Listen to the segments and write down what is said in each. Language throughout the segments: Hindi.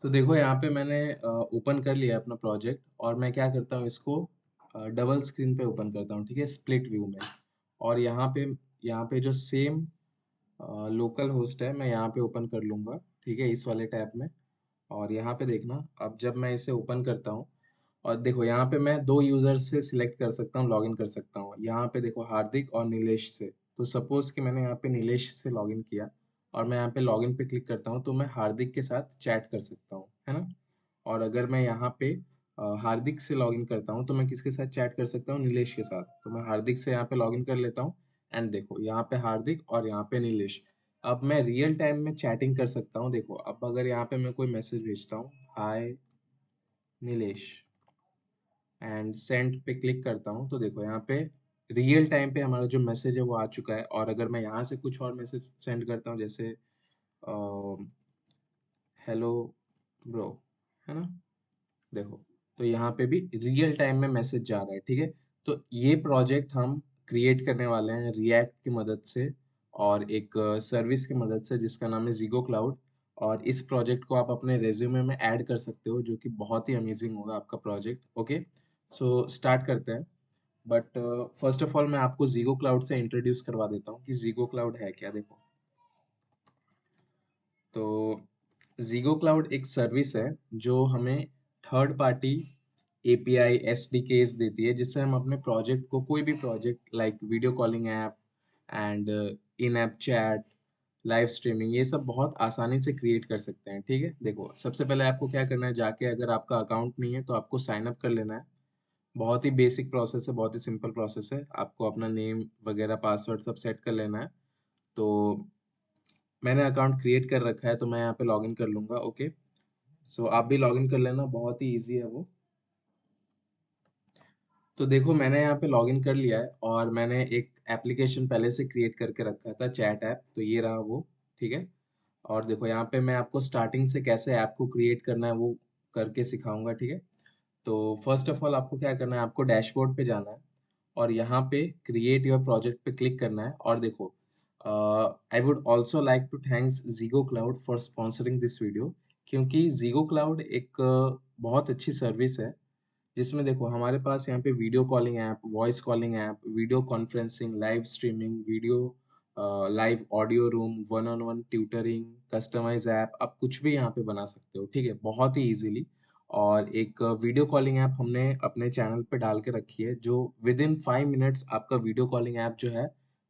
तो देखो यहाँ पे मैंने ओपन कर लिया अपना प्रोजेक्ट और मैं क्या करता हूँ इसको डबल स्क्रीन पे ओपन करता हूँ, ठीक है, स्प्लिट व्यू में। और यहाँ पे जो सेम लोकल होस्ट है मैं यहाँ पे ओपन कर लूँगा, ठीक है, इस वाले टैब में। और यहाँ पे देखना, अब जब मैं इसे ओपन करता हूँ और देखो यहाँ पे मैं दो यूजर से सिलेक्ट कर सकता हूँ, लॉगिन कर सकता हूँ। यहाँ पे देखो हार्दिक और नीलेश से। तो सपोज कि मैंने यहाँ पे नीलेश से लॉगिन किया और मैं यहाँ पे लॉगिन पे क्लिक करता हूँ तो मैं हार्दिक के साथ चैट कर सकता हूँ, है ना। और अगर मैं यहाँ पे हार्दिक से लॉगिन करता हूँ तो मैं किसके साथ चैट कर सकता हूँ, नीलेश के साथ। तो मैं हार्दिक से यहाँ पे लॉगिन कर लेता हूँ एंड देखो यहाँ पे हार्दिक और यहाँ पे नीलेश। अब मैं रियल टाइम में चैटिंग कर सकता हूँ। देखो अब अगर यहाँ पे मैं कोई मैसेज भेजता हूँ, हाय नीलेश, एंड सेंड पे क्लिक करता हूँ तो देखो यहाँ पे रियल टाइम पे हमारा जो मैसेज है वो आ चुका है। और अगर मैं यहाँ से कुछ और मैसेज सेंड करता हूँ जैसे हेलो ब्रो, है ना, देखो तो यहाँ पे भी रियल टाइम में मैसेज जा रहा है, ठीक है। तो ये प्रोजेक्ट हम क्रिएट करने वाले हैं रिएक्ट की मदद से और एक सर्विस की मदद से जिसका नाम है जीगो क्लाउड। और इस प्रोजेक्ट को आप अपने रेज्यूमे में ऐड कर सकते हो जो कि बहुत ही अमेजिंग होगा आपका प्रोजेक्ट। ओके, सो स्टार्ट करते हैं। बट फर्स्ट ऑफ ऑल मैं आपको जीगो क्लाउड से इंट्रोड्यूस करवा देता हूँ कि जीगो क्लाउड है क्या। देखो, तो जीगो क्लाउड एक सर्विस है जो हमें थर्ड पार्टी एपीआई एसडीकेस देती है जिससे हम अपने प्रोजेक्ट को, कोई भी project like video calling app and in app chat, live streaming, ये सब बहुत आसानी से क्रिएट कर सकते हैं, ठीक है। देखो सबसे पहले आपको क्या करना है, जाके अगर आपका अकाउंट नहीं है तो आपको साइन अप कर लेना है। बहुत ही बेसिक प्रोसेस है, बहुत ही सिंपल प्रोसेस है। आपको अपना नेम वगैरह पासवर्ड सब सेट कर लेना है। तो मैंने अकाउंट क्रिएट कर रखा है तो मैं यहाँ पे लॉगिन कर लूंगा। ओके, सो आप भी लॉगिन कर लेना, बहुत ही इजी है वो। तो देखो मैंने यहाँ पे लॉगिन कर लिया है और मैंने एक एप्लीकेशन पहले से क्रिएट करके रखा था, चैट ऐप, तो ये रहा वो, ठीक है। और देखो यहाँ पे मैं आपको स्टार्टिंग से कैसे ऐप को क्रिएट करना है वो करके सिखाऊंगा, ठीक है। तो फर्स्ट ऑफ ऑल आपको क्या करना है, आपको डैशबोर्ड पे जाना है और यहाँ पे क्रिएट योर प्रोजेक्ट पे क्लिक करना है। और देखो I would also like to thanks Zego cloud for sponsoring this video, क्योंकि जीगो क्लाउड एक बहुत अच्छी सर्विस है जिसमें देखो हमारे पास यहाँ पे video calling app, voice calling app, video conferencing, live streaming, video live audio room, one on one tutoring, customize app, आप कुछ भी यहाँ पे बना सकते हो, ठीक है, बहुत ही इजीली। और एक वीडियो कॉलिंग ऐप हमने अपने चैनल पे डाल के रखी है जो विद इन 5 मिनट्स आपका वीडियो कॉलिंग ऐप जो है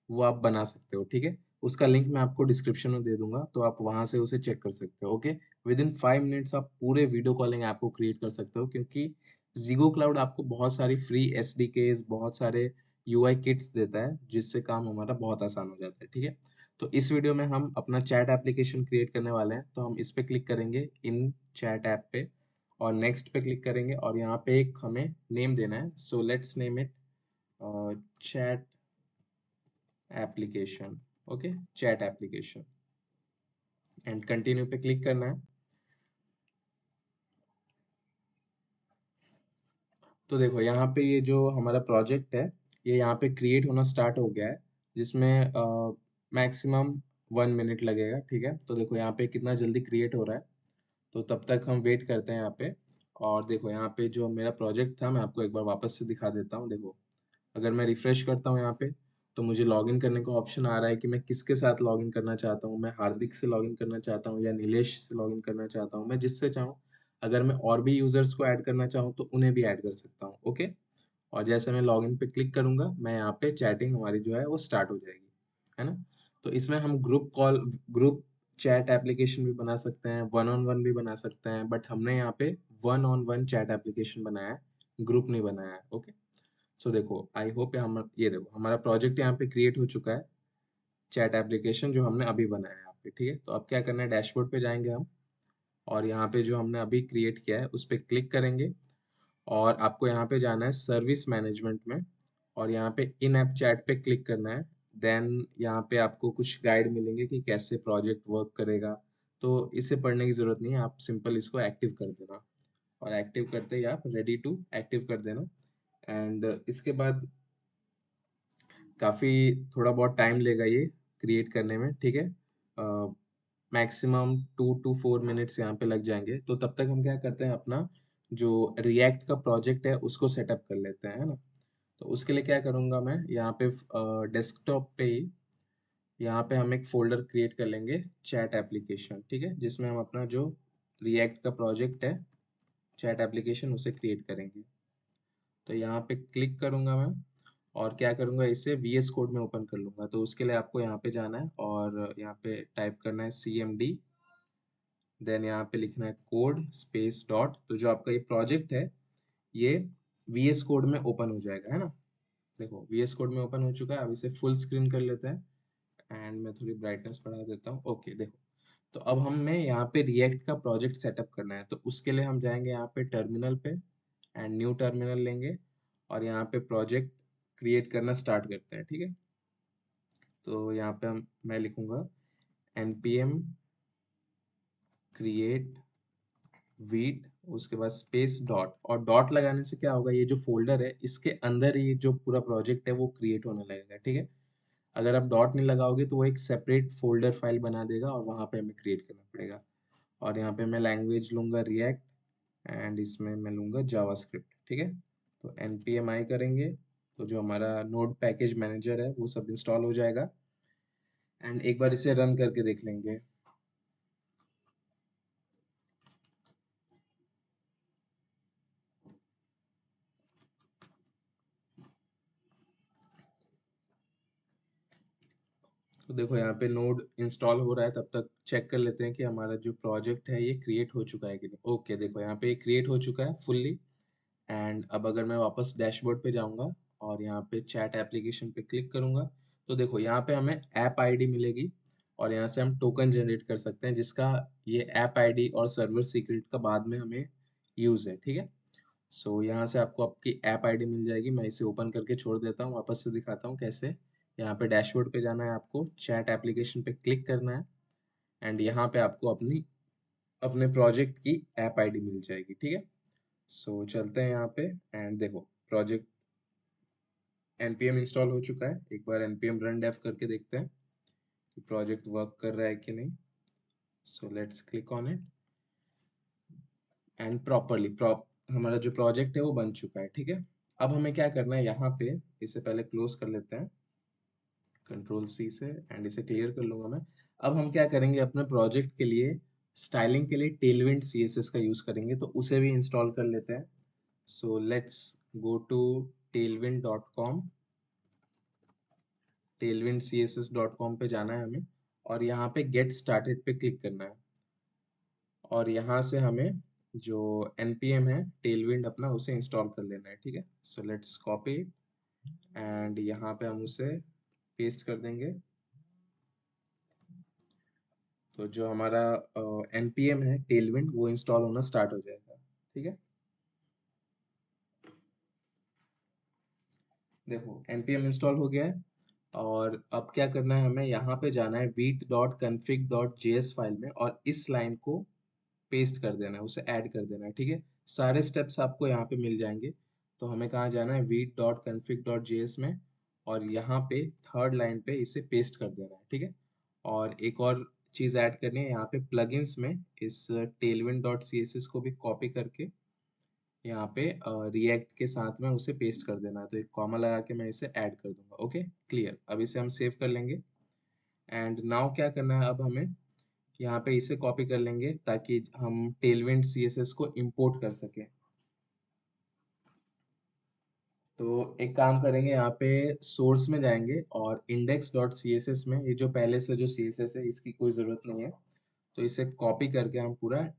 वो आप बना सकते हो, ठीक है। उसका लिंक मैं आपको डिस्क्रिप्शन में दे दूंगा तो आप वहां से उसे चेक कर सकते हो। ओके, विद इन 5 मिनट्स आप पूरे वीडियो कॉलिंग ऐप को क्रिएट कर सकते हो, क्योंकि जीगो क्लाउड आपको बहुत सारी फ्री एसडीकेस, बहुत सारे यूआई किट्स देता है जिससे काम हमारा बहुत आसान हो जाता है, ठीक है। तो इस वीडियो में हम अपना चैट एप्लीकेशन क्रिएट करने वाले हैं तो हम इस पे क्लिक करेंगे, इन चैट ऐप पे, और नेक्स्ट पे क्लिक करेंगे और यहाँ पे एक हमें नेम देना है। So let's name it chat application. Okay, chat application, and continue पे क्लिक करना है। तो देखो यहाँ पे ये जो हमारा प्रोजेक्ट है ये यहाँ पे क्रिएट होना स्टार्ट हो गया है, जिसमें मैक्सिमम 1 मिनट लगेगा, ठीक है। तो देखो यहाँ पे कितना जल्दी क्रिएट हो रहा है, तो तब तक हम वेट करते हैं यहाँ पे। और देखो यहाँ पे जो मेरा प्रोजेक्ट था मैं आपको एक बार वापस से दिखा देता हूँ। देखो अगर मैं रिफ्रेश करता हूँ यहाँ पे तो मुझे लॉगिन करने का ऑप्शन आ रहा है कि मैं किसके साथ लॉगिन करना चाहता हूँ, मैं हार्दिक से लॉगिन करना चाहता हूँ या नीलेश से लॉगिन करना चाहता हूँ, मैं जिससे चाहूँ। अगर मैं और भी यूजर्स को ऐड करना चाहूँ तो उन्हें भी ऐड कर सकता हूँ। ओके, और जैसे मैं लॉगिन पे क्लिक करूंगा मैं यहाँ पे चैटिंग हमारी जो है वो स्टार्ट हो जाएगी, है ना। तो इसमें हम group call, group chat application भी बना सकते हैं, वन ऑन वन भी बना सकते हैं, बट हमने यहाँ पे one on one chat application बनाया है, ग्रुप नहीं बनाया है। ओके, सो देखो आई होप हम ये देखो हमारा प्रोजेक्ट यहाँ पे क्रिएट हो चुका है, चैट एप्लीकेशन जो हमने अभी बनाया है यहाँ पे, ठीक है। तो अब क्या करना है, डैशबोर्ड पे जाएंगे हम और यहाँ पे जो हमने अभी क्रिएट किया है उस पर क्लिक करेंगे और आपको यहाँ पे जाना है सर्विस मैनेजमेंट में और यहाँ पे इन ऐप चैट पे क्लिक करना है। देन यहाँ पे आपको कुछ गाइड मिलेंगे कि कैसे प्रोजेक्ट वर्क करेगा। तो इसे पढ़ने की जरूरत नहीं है, आप सिंपल इसको एक्टिव कर देना और एक्टिव करते ही आप रेडी टू एक्टिव कर देना। एंड इसके बाद काफ़ी थोड़ा बहुत टाइम लेगा ये क्रिएट करने में, ठीक है। मैक्सिमम 2 to 4 मिनट्स यहाँ पे लग जाएंगे। तो तब तक हम क्या करते हैं, अपना जो रिएक्ट का प्रोजेक्ट है उसको सेटअप कर लेते हैं, है ना। तो उसके लिए क्या करूँगा मैं, यहाँ पे डेस्कटॉप पे ही यहाँ पे हम एक फ़ोल्डर क्रिएट कर लेंगे, चैट एप्लीकेशन, ठीक है? जिसमें हम अपना जो रिएक्ट का प्रोजेक्ट है, चैट एप्लीकेशन, उसे क्रिएट करेंगे। तो यहाँ पे क्लिक करूँगा मैं और क्या करूँगा, इसे वीएस कोड में ओपन कर लूँगा। तो उसके लिए आपको यहाँ पे जाना है और यहाँ पे टाइप करना है CMD, देन यहाँ पे लिखना है कोड स्पेस डॉट। तो जो आपका ये प्रोजेक्ट है, ये वीएस कोड में ओपन हो जाएगा, है ना। देखो वीएस कोड में ओपन हो चुका है। अब इसे फुल स्क्रीन कर लेते हैं एंड मैं थोड़ी ब्राइटनेस बढ़ा देता हूँ। ओके, देखो। तो अब हमें यहाँ पे रिएक्ट का प्रोजेक्ट सेटअप करना है। तो उसके लिए हम जाएंगे यहाँ पे टर्मिनल पे एंड न्यू टर्मिनल लेंगे और यहाँ पे प्रोजेक्ट क्रिएट करना स्टार्ट करते हैं, ठीक है। तो यहाँ पे मैं लिखूंगा npm create वीट, उसके बाद स्पेस डॉट। और डॉट लगाने से क्या होगा, ये जो फोल्डर है इसके अंदर ये जो पूरा प्रोजेक्ट है वो क्रिएट होने लगेगा, ठीक है। अगर आप डॉट नहीं लगाओगे तो वो एक सेपरेट फोल्डर फाइल बना देगा और वहाँ पे हमें क्रिएट करना पड़ेगा। और यहाँ पे मैं लैंग्वेज लूँगा रिएक्ट एंड इसमें मैं लूँगा जावास्क्रिप्ट, ठीक है। तो npm i करेंगे तो जो हमारा नोड पैकेज मैनेजर है वो सब इंस्टॉल हो जाएगा एंड एक बार इसे रन करके देख लेंगे। तो देखो यहाँ पे नोड इंस्टॉल हो रहा है, तब तक चेक कर लेते हैं कि हमारा जो प्रोजेक्ट है ये क्रिएट हो चुका है कि नहीं। ओके, देखो यहाँ पे ये क्रिएट हो चुका है फुल्ली। एंड अब अगर मैं वापस डैशबोर्ड पे जाऊंगा और यहाँ पे चैट एप्लीकेशन पे क्लिक करूंगा तो देखो यहाँ पे हमें ऐप आईडी मिलेगी और यहाँ से हम टोकन जनरेट कर सकते हैं, जिसका ये ऐप आईडी और सर्वर सीक्रेट का बाद में हमें यूज है, ठीक है। सो यहाँ से आपको आपकी ऐप आईडी मिल जाएगी। मैं इसे ओपन करके छोड़ देता हूँ, वापस से दिखाता हूँ कैसे। यहाँ पे डैशबोर्ड पे जाना है, आपको चैट एप्लीकेशन पे क्लिक करना है एंड यहाँ पे आपको अपनी अपने प्रोजेक्ट की ऐप आईडी मिल जाएगी, ठीक है। सो चलते हैं यहाँ पे एंड देखो प्रोजेक्ट npm इंस्टॉल हो चुका है। एक बार npm रन डेव करके देखते हैं कि प्रोजेक्ट वर्क कर रहा है कि नहीं। So let's click on it and properly हमारा जो प्रोजेक्ट है वो बन चुका है, ठीक है। अब हमें क्या करना है, यहाँ पे इसे पहले क्लोज कर लेते हैं कंट्रोल सी से एंड इसे क्लियर कर लूंगा मैं। अब हम क्या करेंगे, अपने प्रोजेक्ट के लिए स्टाइलिंग के लिए टेलविंड सीएसएस का यूज करेंगे, तो उसे भी इंस्टॉल कर लेते हैं। So let's go to tailwind.com, tailwindcss.com पे जाना है हमें और यहाँ पे गेट स्टार्टेड पे क्लिक करना है और यहाँ से हमें जो npm है टेलविंड अपना, उसे इंस्टॉल कर लेना है, ठीक है। सो लेट्स कॉपी एंड यहाँ पे हम उसे पेस्ट कर देंगे। तो जो हमारा npm है टेलविंड वो इंस्टॉल होना स्टार्ट हो जाएगा, ठीक है। देखो npm इंस्टॉल हो गया है और अब क्या करना है, हमें यहाँ पे जाना है vit.config.js फाइल में और इस लाइन को पेस्ट कर देना है, उसे ऐड कर देना है, ठीक है। सारे स्टेप्स आपको यहाँ पे मिल जाएंगे। तो हमें कहाँ जाना है, vit.config.js में और यहाँ पे थर्ड लाइन पे इसे पेस्ट कर देना है, ठीक है। और एक और चीज़ ऐड करनी है, यहाँ पे प्लगइन्स में इस tailwind.css को भी कॉपी करके यहाँ पे रिएक्ट के साथ में उसे पेस्ट कर देना है। तो एक कॉमा लगा के मैं इसे ऐड कर दूंगा। Okay, clear. अब इसे हम सेव कर लेंगे एंड नाउ क्या करना है, अब हमें यहाँ पे इसे कॉपी कर लेंगे ताकि हम टेलविंड सीएसएस को इंपोर्ट कर सके। तो एक काम करेंगे, यहाँ पे सोर्स में जाएंगे और index.css में ये जो पहले से जो सीएसएस है इसकी कोई ज़रूरत नहीं है। तो इसे कॉपी करके हम पूरा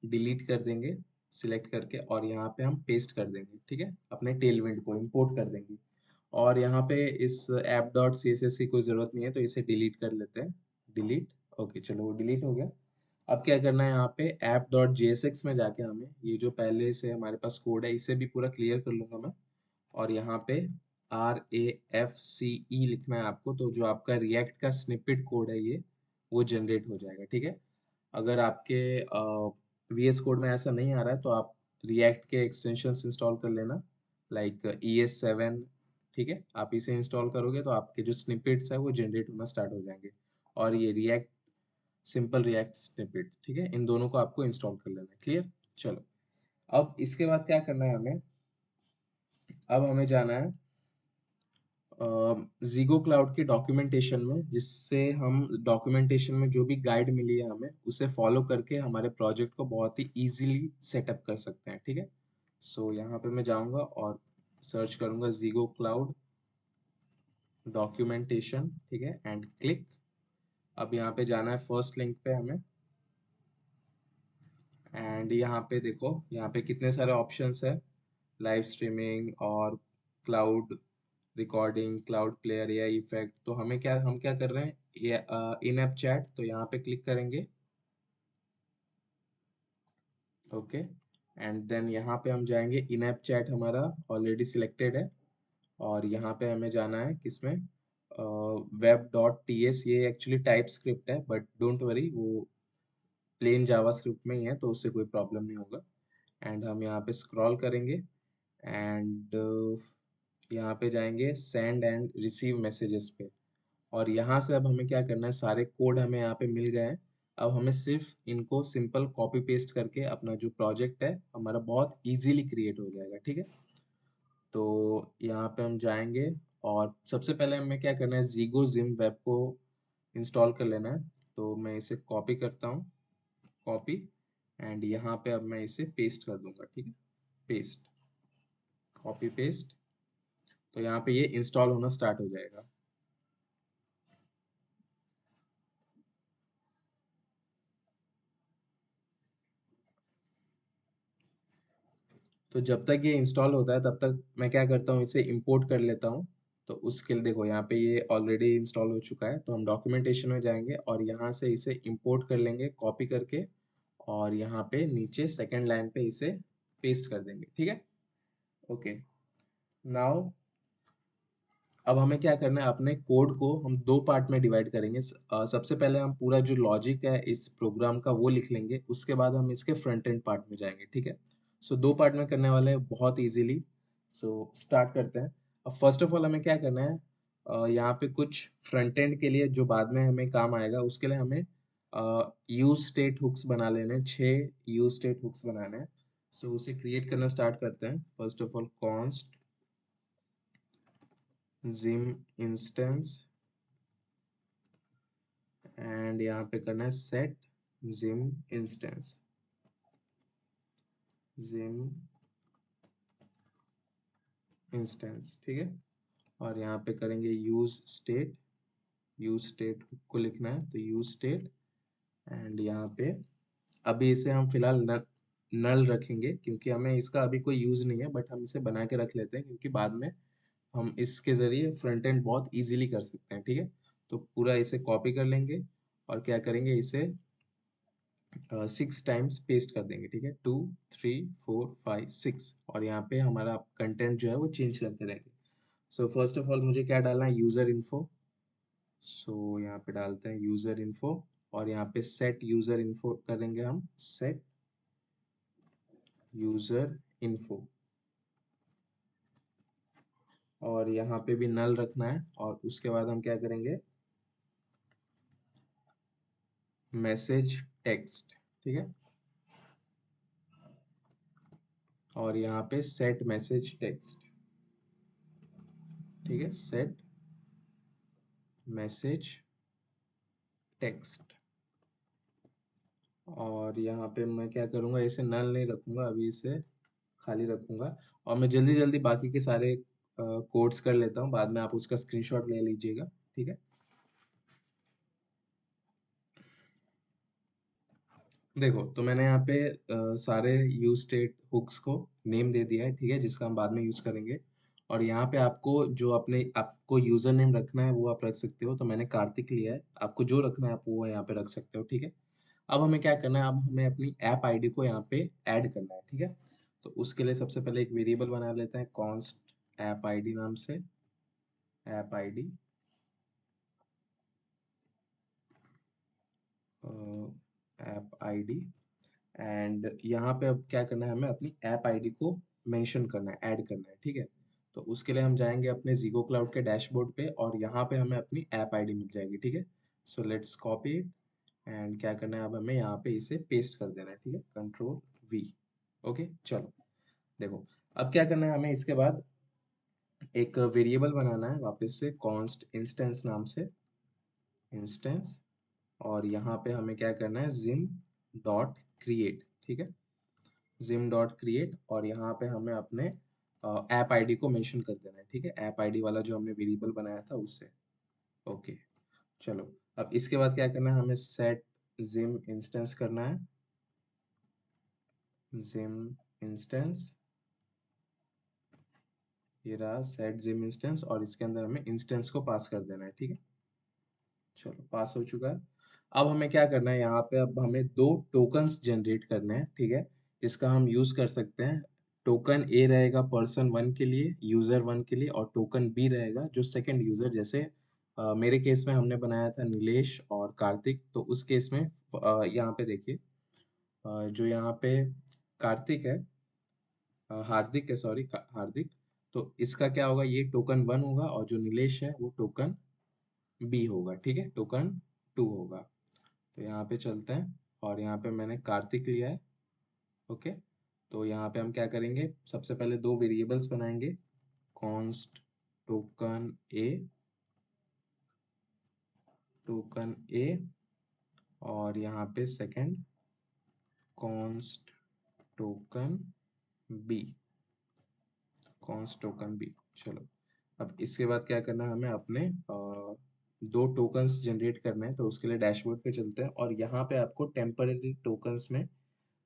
डिलीट कर देंगे सिलेक्ट करके और यहाँ पे हम पेस्ट कर देंगे, ठीक है। अपने टेलविंड को इंपोर्ट कर देंगे और यहाँ पे इस app.css की कोई ज़रूरत नहीं है तो इसे डिलीट कर लेते हैं। डिलीट। ओके, चलो वो डिलीट हो गया। अब क्या करना है, यहाँ पे app.jsx में जाके हमें ये जो पहले से हमारे पास कोड है इसे भी पूरा क्लियर कर लूंगा मैं और यहाँ पे RAFCE लिखना है आपको। तो जो आपका रिएक्ट का स्निपेट कोड है ये वो जनरेट हो जाएगा, ठीक है। अगर आपके VS कोड में ऐसा नहीं आ रहा है तो आप रिएक्ट के एक्सटेंशंस इंस्टॉल कर लेना, लाइक ES7, ठीक है। आप इसे इंस्टॉल करोगे तो आपके जो स्निपेट्स है वो जनरेट होना स्टार्ट हो जाएंगे और ये रिएक्ट सिंपल रिएक्ट स्निपेट, ठीक है। इन दोनों को आपको इंस्टॉल कर लेना है। क्लियर? चलो, अब इसके बाद क्या करना है हमें, अब हमें जाना है ज़ीगो क्लाउड की डॉक्यूमेंटेशन में, जिससे हम डॉक्यूमेंटेशन में जो भी गाइड मिली है हमें, उसे फॉलो करके हमारे प्रोजेक्ट को बहुत ही इजीली सेटअप कर सकते हैं, ठीक है। सो यहाँ पे मैं जाऊँगा और सर्च करूँगा ज़ीगो क्लाउड डॉक्यूमेंटेशन, ठीक है, एंड क्लिक। अब यहाँ पे जाना है फर्स्ट लिंक पे हमें, एंड यहाँ पे देखो, यहाँ पे कितने सारे ऑप्शंस है, लाइव स्ट्रीमिंग और क्लाउड रिकॉर्डिंग, क्लाउड प्लेयर या इफेक्ट। तो हम क्या कर रहे हैं, ये इन ऐप चैट, तो यहाँ पे क्लिक करेंगे। ओके, एंड देन यहाँ पे हम जाएंगे, इन ऐप चैट हमारा ऑलरेडी सिलेक्टेड है, और यहाँ पे हमें जाना है किसमें, वेब डॉट टी एस। ये एक्चुअली टाइप स्क्रिप्ट है, बट डोंट वरी, वो प्लेन जावा स्क्रिप्ट में ही है, तो उससे कोई प्रॉब्लम नहीं होगा। एंड हम यहाँ पे स्क्रॉल करेंगे, एंड यहाँ पे जाएंगे सेंड एंड रिसीव मैसेजेस पे, और यहाँ से अब हमें क्या करना है, सारे कोड हमें यहाँ पे मिल गए हैं। अब हमें सिर्फ इनको सिंपल कॉपी पेस्ट करके अपना जो प्रोजेक्ट है हमारा बहुत इजीली क्रिएट हो जाएगा, ठीक है। तो यहाँ पे हम जाएंगे, और सबसे पहले हमें क्या करना है, ज़ीगो जिम वेब को इंस्टॉल कर लेना है। तो मैं इसे कॉपी करता हूँ, कॉपी, एंड यहाँ पे अब मैं इसे पेस्ट कर दूंगा, ठीक है। पेस्ट, कॉपी पेस्ट, तो यहाँ पे ये इंस्टॉल होना स्टार्ट हो जाएगा। तो जब तक ये इंस्टॉल होता है तब तक मैं क्या करता हूँ, इसे इंपोर्ट कर लेता हूँ। तो उसके लिए देखो, यहाँ पे ये ऑलरेडी इंस्टॉल हो चुका है, तो हम डॉक्यूमेंटेशन में जाएंगे और यहाँ से इसे इंपोर्ट कर लेंगे कॉपी करके, और यहाँ पे नीचे सेकंड लाइन पे इसे पेस्ट कर देंगे, ठीक है। ओके, नाउ अब हमें क्या करना है, अपने कोड को हम दो पार्ट में डिवाइड करेंगे। सबसे पहले हम पूरा जो लॉजिक है इस प्रोग्राम का वो लिख लेंगे, उसके बाद हम इसके फ्रंट एंड पार्ट में जाएंगे, ठीक है। सो दो पार्ट में करने वाले हैं बहुत इजीली। सो स्टार्ट करते हैं। अब फर्स्ट ऑफ ऑल हमें क्या करना है, यहाँ पे कुछ फ्रंट एंड के लिए जो बाद में हमें काम आएगा, उसके लिए हमें यूज स्टेट हुक्स बना लेने हैं, 6 यूज स्टेट हुक्स बनाने हैं। सो उसे क्रिएट करना स्टार्ट करते हैं। First of all const gym instance, and यहाँ पे करना है set gym instance, gym instance, ठीक है। और यहाँ पे करेंगे यूज स्टेट को लिखना है, तो यूज स्टेट, एंड यहाँ पे अभी इसे हम फिलहाल नल रखेंगे, क्योंकि हमें इसका अभी कोई यूज नहीं है, बट हम इसे बना के रख लेते हैं, क्योंकि बाद में हम इसके जरिए फ्रंट एंड बहुत इजीली कर सकते हैं, ठीक है। तो पूरा इसे कॉपी कर लेंगे, और क्या करेंगे, इसे 6 टाइम्स पेस्ट कर देंगे, ठीक है। 2 3 4 5 6, और यहाँ पे हमारा कंटेंट जो है वो चेंज करते रहेंगे। सो फर्स्ट ऑफ ऑल मुझे क्या डालना है, यूजर इन्फो। सो यहाँ पे डालते हैं यूजर इन्फो, और यहाँ पे सेट यूजर इन्फो करेंगे हम, सेट यूजर इन्फो, और यहाँ पे भी नल रखना है। और उसके बाद हम क्या करेंगे, मैसेज टेक्स्ट, ठीक है। और यहाँ पे सेट मैसेज टेक्स्ट, ठीक है, सेट मैसेज टेक्स्ट। और यहाँ पे मैं क्या करूँगा, इसे नल नहीं रखूँगा, अभी इसे खाली रखूँगा। और मैं जल्दी जल्दी बाकी के सारे कोड्स कर लेता हूँ, बाद में आप उसका स्क्रीनशॉट ले लीजिएगा, ठीक है। देखो, तो मैंने यहाँ पे सारे यूज स्टेट हुक्स को नेम दे दिया है, ठीक है, जिसका हम बाद में यूज करेंगे। और यहाँ पे आपको यूजर नेम रखना है वो आप रख सकते हो, तो मैंने कार्तिक लिया है। आपको जो रखना है आप वो यहाँ पे रख सकते हो, ठीक है। अब हमें क्या करना है, अब हमें अपनी ऐप आईडी को यहाँ पे ऐड करना है, ठीक है। तो उसके लिए सबसे पहले एक वेरिएबल बना लेते हैं, कॉन्स्ट ऐप आईडी नाम से, app ID, app ID. And यहाँ पे अब क्या करना है, हमें अपनी ऐप आईडी को मेंशन करना है, ऐड करना है, ठीक है। तो उसके लिए हम जाएंगे अपने ज़ीगो क्लाउड के डैशबोर्ड पे, और यहाँ पे हमें अपनी ऐप आईडी मिल जाएगी, ठीक है। So let's copy it, and क्या करना है, अब हमें यहाँ पे इसे पेस्ट कर देना है, ठीक है, कंट्रोल वी। ओके चलो देखो, अब क्या करना है हमें, इसके बाद एक वेरिएबल बनाना है वापस से कॉन्स्ट इंस्टेंस नाम से, इंस्टेंस। और यहाँ पे हमें क्या करना है, जिम डॉट क्रिएट, ठीक है, जिम डॉट क्रिएट। और यहाँ पे हमें अपने ऐप आईडी को मेंशन कर देना है, ठीक है, ऐप आईडी वाला जो हमने वेरिएबल बनाया था उससे। ओके चलो, अब इसके बाद क्या करना है, हमें सेट जिम इंस्टेंस करना है, जिम इंस्टेंस, ये रहा सेट जिम इंस्टेंस। और इसके अंदर हमें इंस्टेंस को पास कर देना है, ठीक है, चलो पास हो चुका है। अब हमें क्या करना है, यहाँ पे अब हमें दो टोकन्स जनरेट करने हैं, ठीक है, इसका हम यूज कर सकते हैं। टोकन ए रहेगा पर्सन वन के लिए, यूजर वन के लिए, और टोकन बी रहेगा जो सेकंड यूजर, जैसे मेरे केस में हमने बनाया था नीलेश और कार्तिक, तो उस केस में यहाँ पे देखिए, जो यहाँ पे कार्तिक है, हार्दिक है, सॉरी हार्दिक, तो इसका क्या होगा, ये टोकन वन होगा, और जो नीलेश है वो टोकन बी होगा, ठीक है, टोकन टू होगा। तो यहाँ पे चलते हैं, और यहाँ पे मैंने कार्तिक लिया है। ओके, तो यहाँ पे हम क्या करेंगे, सबसे पहले दो वेरिएबल्स बनाएंगे, const token A, token A, और यहाँ पे second const token B, const token B. चलो, अब इसके बाद क्या करना है, हमें अपने दो टोकन्स जनरेट करने हैं, तो उसके लिए डैशबोर्ड पे चलते हैं, और यहाँ पे आपको टेम्पररी टोकन्स में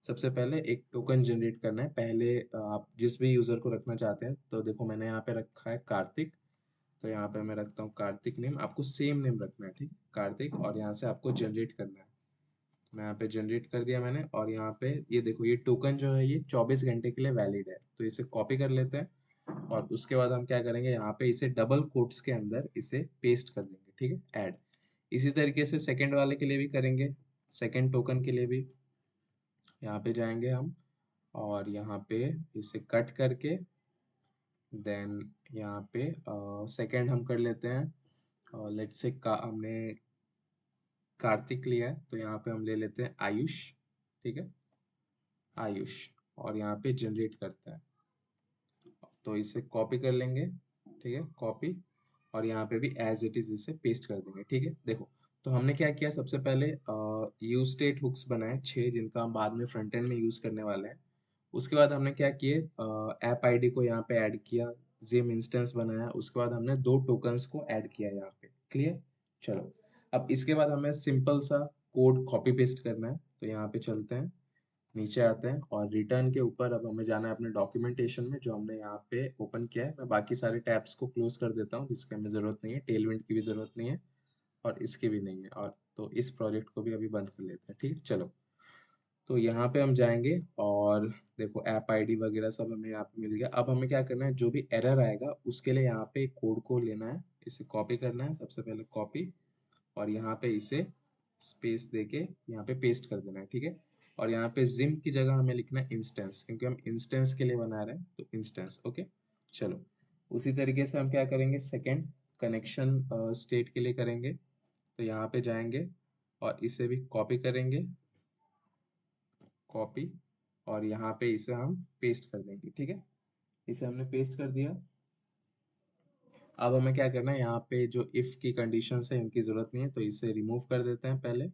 सबसे पहले एक टोकन जनरेट करना है। पहले आप जिस भी यूज़र को रखना चाहते हैं, तो देखो मैंने यहाँ पे रखा है कार्तिक, तो यहाँ पे मैं रखता हूँ कार्तिक नेम, आपको सेम नेम रखना है, ठीक, कार्तिक, और यहाँ से आपको जनरेट करना है। मैं यहाँ पे जनरेट कर दिया मैंने, और यहाँ पे ये देखो, ये टोकन जो है ये 24 घंटे के लिए वैलिड है, तो इसे कॉपी कर लेते हैं। और उसके बाद हम क्या करेंगे, यहाँ पे इसे डबल कोट्स के अंदर इसे पेस्ट कर देंगे, ठीक है, ऐड। इसी तरीके से सेकंड वाले के लिए भी करेंगे, सेकंड टोकन के लिए भी यहाँ पे जाएंगे हम, और यहाँ पे इसे कट करके देन यहाँ पे सेकंड हम कर लेते हैं, लेट्स से का हमने कार्तिक लिया है, तो यहाँ पे हम ले लेते हैं आयुष, ठीक है, आयुष, और यहाँ पे जनरेट करते हैं, तो इसे कॉपी कर लेंगे, ठीक है, कॉपी, और यहाँ पे भी एज इट इज इसे पेस्ट कर देंगे, ठीक है। देखो, तो हमने क्या किया, सबसे पहले यूज स्टेट हुक्स बनाए 6, जिनका हम बाद में फ्रंट एंड में यूज करने वाले हैं। उसके बाद हमने क्या किए, ऐप आईडी को यहाँ पे ऐड किया, जिम इंस्टेंस बनाया, उसके बाद हमने दो टोकन्स को ऐड किया यहाँ पे, क्लियर। चलो, अब इसके बाद हमें सिंपल सा कोड कॉपी पेस्ट करना है, तो यहाँ पे चलते हैं, नीचे आते हैं, और रिटर्न के ऊपर अब हमें जाना है अपने डॉक्यूमेंटेशन में जो हमने यहाँ पे ओपन किया है। मैं बाकी सारे टैब्स को क्लोज कर देता हूँ जिसकी हमें ज़रूरत नहीं है, टेलविंड की भी ज़रूरत नहीं है, और इसकी भी नहीं है, और तो इस प्रोजेक्ट को भी अभी बंद कर लेते हैं, ठीक है। चलो, तो यहाँ पे हम जाएंगे, और देखो ऐप आईडी वगैरह सब हमें यहाँ पे मिल गया। अब हमें क्या करना है, जो भी एरर आएगा उसके लिए यहाँ पे कोड को लेना है, इसे कॉपी करना है, सबसे पहले कॉपी, और यहाँ पे इसे स्पेस देके यहाँ पे पेस्ट कर देना है, ठीक है। और यहाँ पे जिम की जगह हमें लिखना है इंस्टेंस, क्योंकि हम इंस्टेंस के लिए बना रहे हैं, तो इंस्टेंस। ओके चलो, उसी तरीके से हम क्या करेंगे, सेकेंड कनेक्शन स्टेट के लिए करेंगे, तो यहाँ पे जाएंगे, और इसे भी कॉपी करेंगे, कॉपी, और यहाँ पे इसे हम पेस्ट कर देंगे, ठीक है, इसे हमने पेस्ट कर दिया। अब हमें क्या करना है, यहाँ पे जो इफ की कंडीशंस है इनकी जरूरत नहीं है, तो इसे रिमूव कर देते हैं पहले।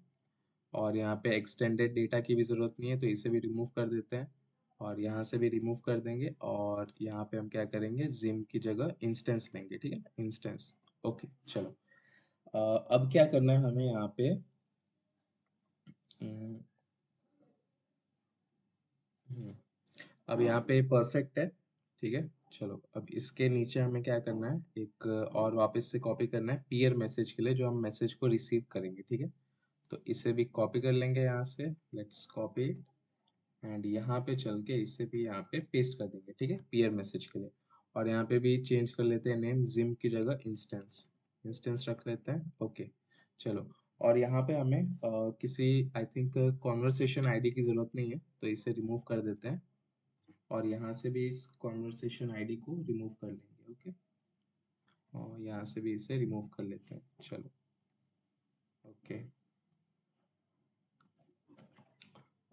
और यहाँ पे एक्सटेंडेड डेटा की भी ज़रूरत नहीं है, तो इसे भी रिमूव कर देते हैं, और यहाँ से भी रिमूव कर देंगे, और यहाँ पे हम क्या करेंगे, जिम की जगह इंस्टेंस लेंगे, ठीक है, इंस्टेंस। ओके चलो, अब क्या करना है हमें यहाँ पे, हम्म, हम्म, अब यहाँ पे परफेक्ट है, ठीक है। चलो, अब इसके नीचे हमें क्या करना है, एक और वापस से कॉपी करना है पीयर मैसेज के लिए, जो हम मैसेज को रिसीव करेंगे, ठीक है। तो इसे भी कॉपी कर लेंगे यहाँ से, लेट्स कॉपी, एंड यहाँ पे चल के इसे भी यहाँ पे पेस्ट कर देंगे, ठीक है, पीयर मैसेज के लिए। और यहाँ पे भी चेंज कर लेते हैं नेम, जिम की जगह इंस्टेंस, इंस्टेंस रख लेते हैं। ओके चलो, और यहाँ पे हमें किसी आई थिंक कॉन्वर्सेशन आईडी की ज़रूरत नहीं है, तो इसे रिमूव कर देते हैं, और यहाँ से भी इस कॉन्वर्सेशन आईडी को रिमूव कर लेंगे। ओके, और यहाँ से भी इसे रिमूव कर लेते हैं। चलो, ओके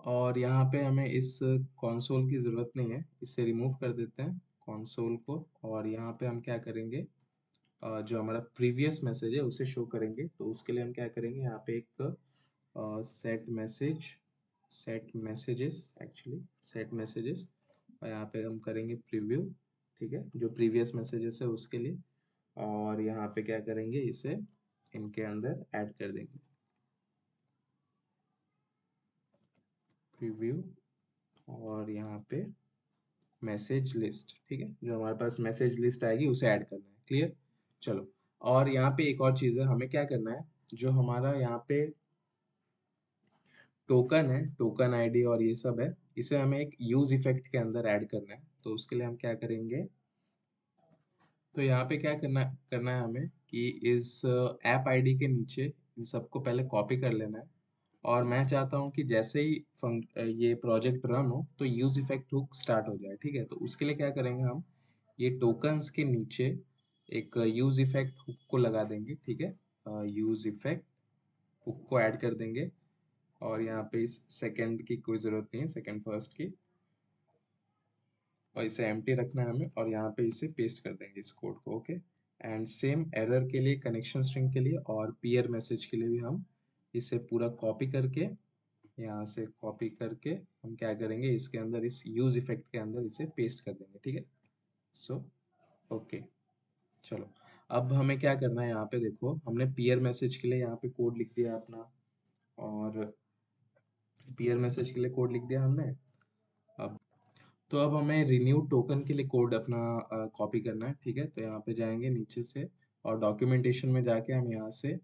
और यहाँ पे हमें इस कंसोल की ज़रूरत नहीं है, इसे रिमूव कर देते हैं कंसोल को। और यहाँ पे हम क्या करेंगे, जो हमारा प्रीवियस मैसेज है उसे शो करेंगे। तो उसके लिए हम क्या करेंगे, यहाँ पे एक set messages actually set messages, और यहाँ पे हम करेंगे प्रीव्यू, ठीक है, जो प्रीवियस मैसेजेस है उसके लिए। और यहाँ पे क्या करेंगे, इसे इनके अंदर ऐड कर देंगे, प्रीव्यू, और यहाँ पे मैसेज लिस्ट, ठीक है, जो हमारे पास मैसेज लिस्ट आएगी उसे ऐड करना है। क्लियर, चलो। और यहाँ पे एक और चीज़ है, हमें क्या करना है, जो हमारा यहाँ पे टोकन है, टोकन आईडी और ये सब है, इसे हमें एक यूज इफेक्ट के अंदर ऐड करना है। तो उसके लिए हम क्या करेंगे, तो यहाँ पे क्या करना करना है हमें कि इस ऐप आईडी के नीचे इन सबको पहले कॉपी कर लेना है। और मैं चाहता हूँ कि जैसे ही ये प्रोजेक्ट रन हो तो यूज इफेक्ट हुक स्टार्ट हो जाए, ठीक है। तो उसके लिए क्या करेंगे, हम ये टोकन्स के नीचे एक यूज इफेक्ट हुक को लगा देंगे, ठीक है। यूज इफेक्ट हुक को ऐड कर देंगे। और यहाँ पे इस सेकंड की कोई ज़रूरत नहीं है, सेकंड फर्स्ट की, और इसे एम्प्टी रखना है हमें। और यहाँ पे इसे पेस्ट कर देंगे इस कोड को, ओके। एंड सेम एरर के लिए, कनेक्शन स्ट्रिंग के लिए और पीयर मैसेज के लिए भी हम इसे पूरा कॉपी करके, यहाँ से कॉपी करके हम क्या करेंगे, इसके अंदर इस यूज इफेक्ट के अंदर इसे पेस्ट कर देंगे, ठीक है। सो ओके, चलो। अब हमें क्या करना है, यहाँ पे देखो हमने पीयर मैसेज के लिए यहाँ पे कोड लिख दिया अपना, और पीयर मैसेज के लिए कोड लिख दिया हमने। अब तो अब हमें रिन्यू टोकन के लिए कोड अपना कॉपी करना है, ठीक है। तो यहाँ पे जाएंगे नीचे से, और डॉक्यूमेंटेशन में जाके हम यहाँ से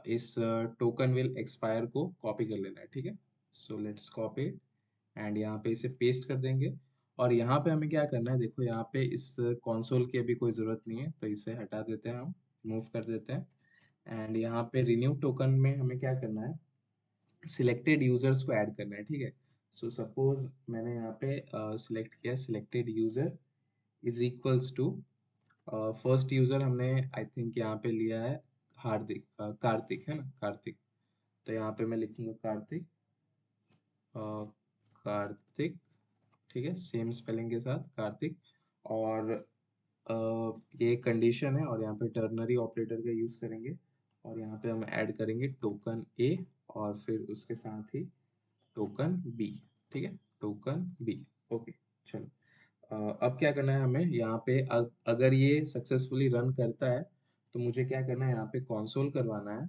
इस टोकन विल एक्सपायर को कॉपी कर लेना है, ठीक है। सो लेट्स कॉपी एंड यहाँ पे इसे पेस्ट कर देंगे। और यहाँ पे हमें क्या करना है, देखो यहाँ पे इस कंसोल की अभी कोई ज़रूरत नहीं है, तो इसे हटा देते हैं, हम रिमूव कर देते हैं। एंड यहाँ पे रिन्यू टोकन में हमें क्या करना है, सिलेक्टेड यूजर्स को ऐड करना है, ठीक है। सो सपोज मैंने यहाँ पे सिलेक्ट किया, selected user is equals to, first user हमने आई थिंक यहाँ पे लिया है हार्दिक, कार्तिक है ना, कार्तिक। तो यहाँ पे मैं लिखूंगा कार्तिक, कार्तिक, ठीक है, सेम स्पेलिंग के साथ कार्तिक। और ये कंडीशन है, और यहाँ पे टर्नरी ऑपरेटर का यूज करेंगे। और यहाँ पे हम ऐड करेंगे टोकन ए, और फिर उसके साथ ही टोकन बी, ठीक है, टोकन बी, ओके। चलो, अब क्या करना है हमें, यहाँ पे अगर ये सक्सेसफुली रन करता है तो मुझे क्या करना है, यहाँ पे कंसोल करवाना है,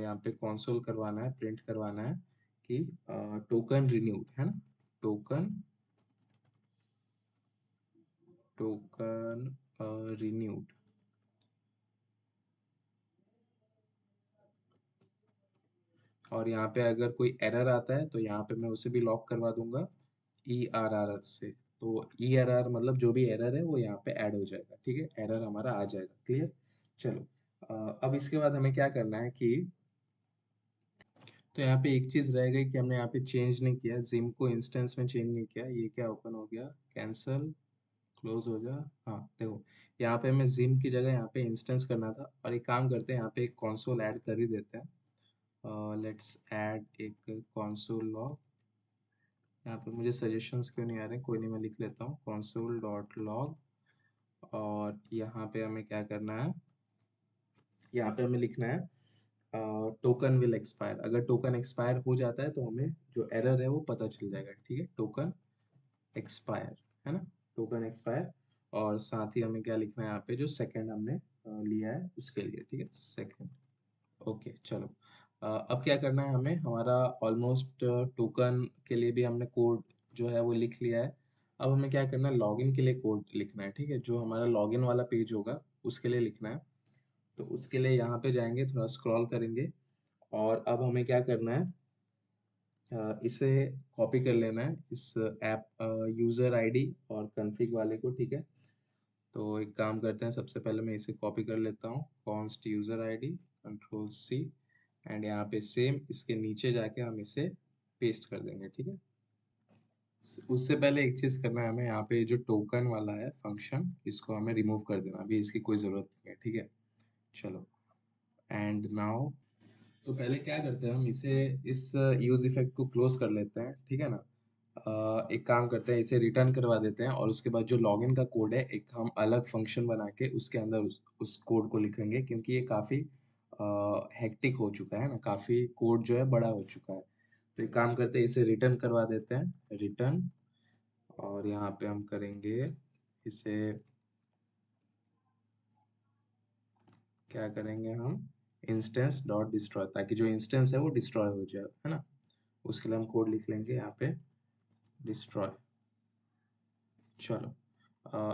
यहाँ पे कंसोल करवाना है, प्रिंट करवाना है कि टोकन रिन्यूड है ना, टोकन टोकन रिन्यूड। और यहाँ पे अगर कोई एरर आता है तो यहाँ पे मैं उसे भी लॉक करवा दूंगा ERR से। तो ERR मतलब जो भी एरर है वो यहाँ पे ऐड हो जाएगा, ठीक है, एरर हमारा आ जाएगा। क्लियर, चलो। अब इसके बाद हमें क्या करना है कि, तो यहाँ पे एक चीज रह गई कि हमने यहाँ पे चेंज नहीं किया, जिम को इंस्टेंस में चेंज नहीं किया। ये क्या ओपन हो गया, कैंसल, क्लोज हो जा। हाँ देखो, यहाँ पे हमें जिम की जगह यहाँ पे इंस्टेंस करना था। और एक काम करते हैं, यहाँ पे एक कंसोल ऐड कर ही देते हैं। लेट्स ऐड एक कंसोल लॉग। यहाँ पे मुझे सजेशंस क्यों नहीं आ रहे, कोई नहीं, मैं लिख लेता हूँ console डॉट लॉग। और यहाँ पे हमें क्या करना है, यहाँ पे हमें लिखना है टोकन विल एक्सपायर। अगर टोकन एक्सपायर हो जाता है तो हमें जो एरर है वो पता चल जाएगा, ठीक है, टोकन एक्सपायर, है ना, टोकन एक्सपायर। और साथ ही हमें क्या लिखना है, यहाँ पे जो सेकंड हमने लिया है उसके लिए, ठीक है, सेकंड, ओके। चलो, अब क्या करना है हमें, हमारा ऑलमोस्ट टोकन के लिए भी हमने कोड जो है वो लिख लिया है। अब हमें क्या करना है, लॉगिन के लिए कोड लिखना है, ठीक है, जो हमारा लॉगिन वाला पेज होगा उसके लिए लिखना है। तो उसके लिए यहाँ पे जाएंगे, थोड़ा स्क्रॉल करेंगे, और अब हमें क्या करना है, इसे कॉपी कर लेना है, इस ऐप यूज़र आईडी और कॉन्फ़िग वाले को, ठीक है। तो एक काम करते हैं, सबसे पहले मैं इसे कॉपी कर लेता हूँ, const user ID, control C, and यहाँ पे सेम इसके नीचे जाके हम इसे पेस्ट कर देंगे, ठीक है। उससे पहले एक चीज़ करना है हमें, यहाँ पे जो टोकन वाला है फंक्शन, इसको हमें रिमूव कर देना, अभी इसकी कोई ज़रूरत नहीं है, ठीक है। चलो, एंड नाउ, तो पहले क्या करते हैं हम इसे इस यूज इफेक्ट को क्लोज कर लेते हैं, ठीक है ना। एक काम करते हैं, इसे रिटर्न करवा देते हैं और उसके बाद जो लॉगिन का कोड है एक हम अलग फंक्शन बना के उसके अंदर उस कोड को लिखेंगे, क्योंकि ये काफ़ी हेक्टिक हो चुका है ना, काफ़ी कोड जो है बड़ा हो चुका है। तो एक काम करते हैं, इसे रिटर्न करवा देते हैं, रिटर्न। और यहाँ पे हम करेंगे इसे, क्या करेंगे हम, इंस्टेंस डॉट डिस्ट्रॉय, ताकि जो इंस्टेंस है वो डिस्ट्रॉय हो जाए, है ना। उसके लिए हम कोड लिख लेंगे यहाँ पे, डिस्ट्रॉय। चलो,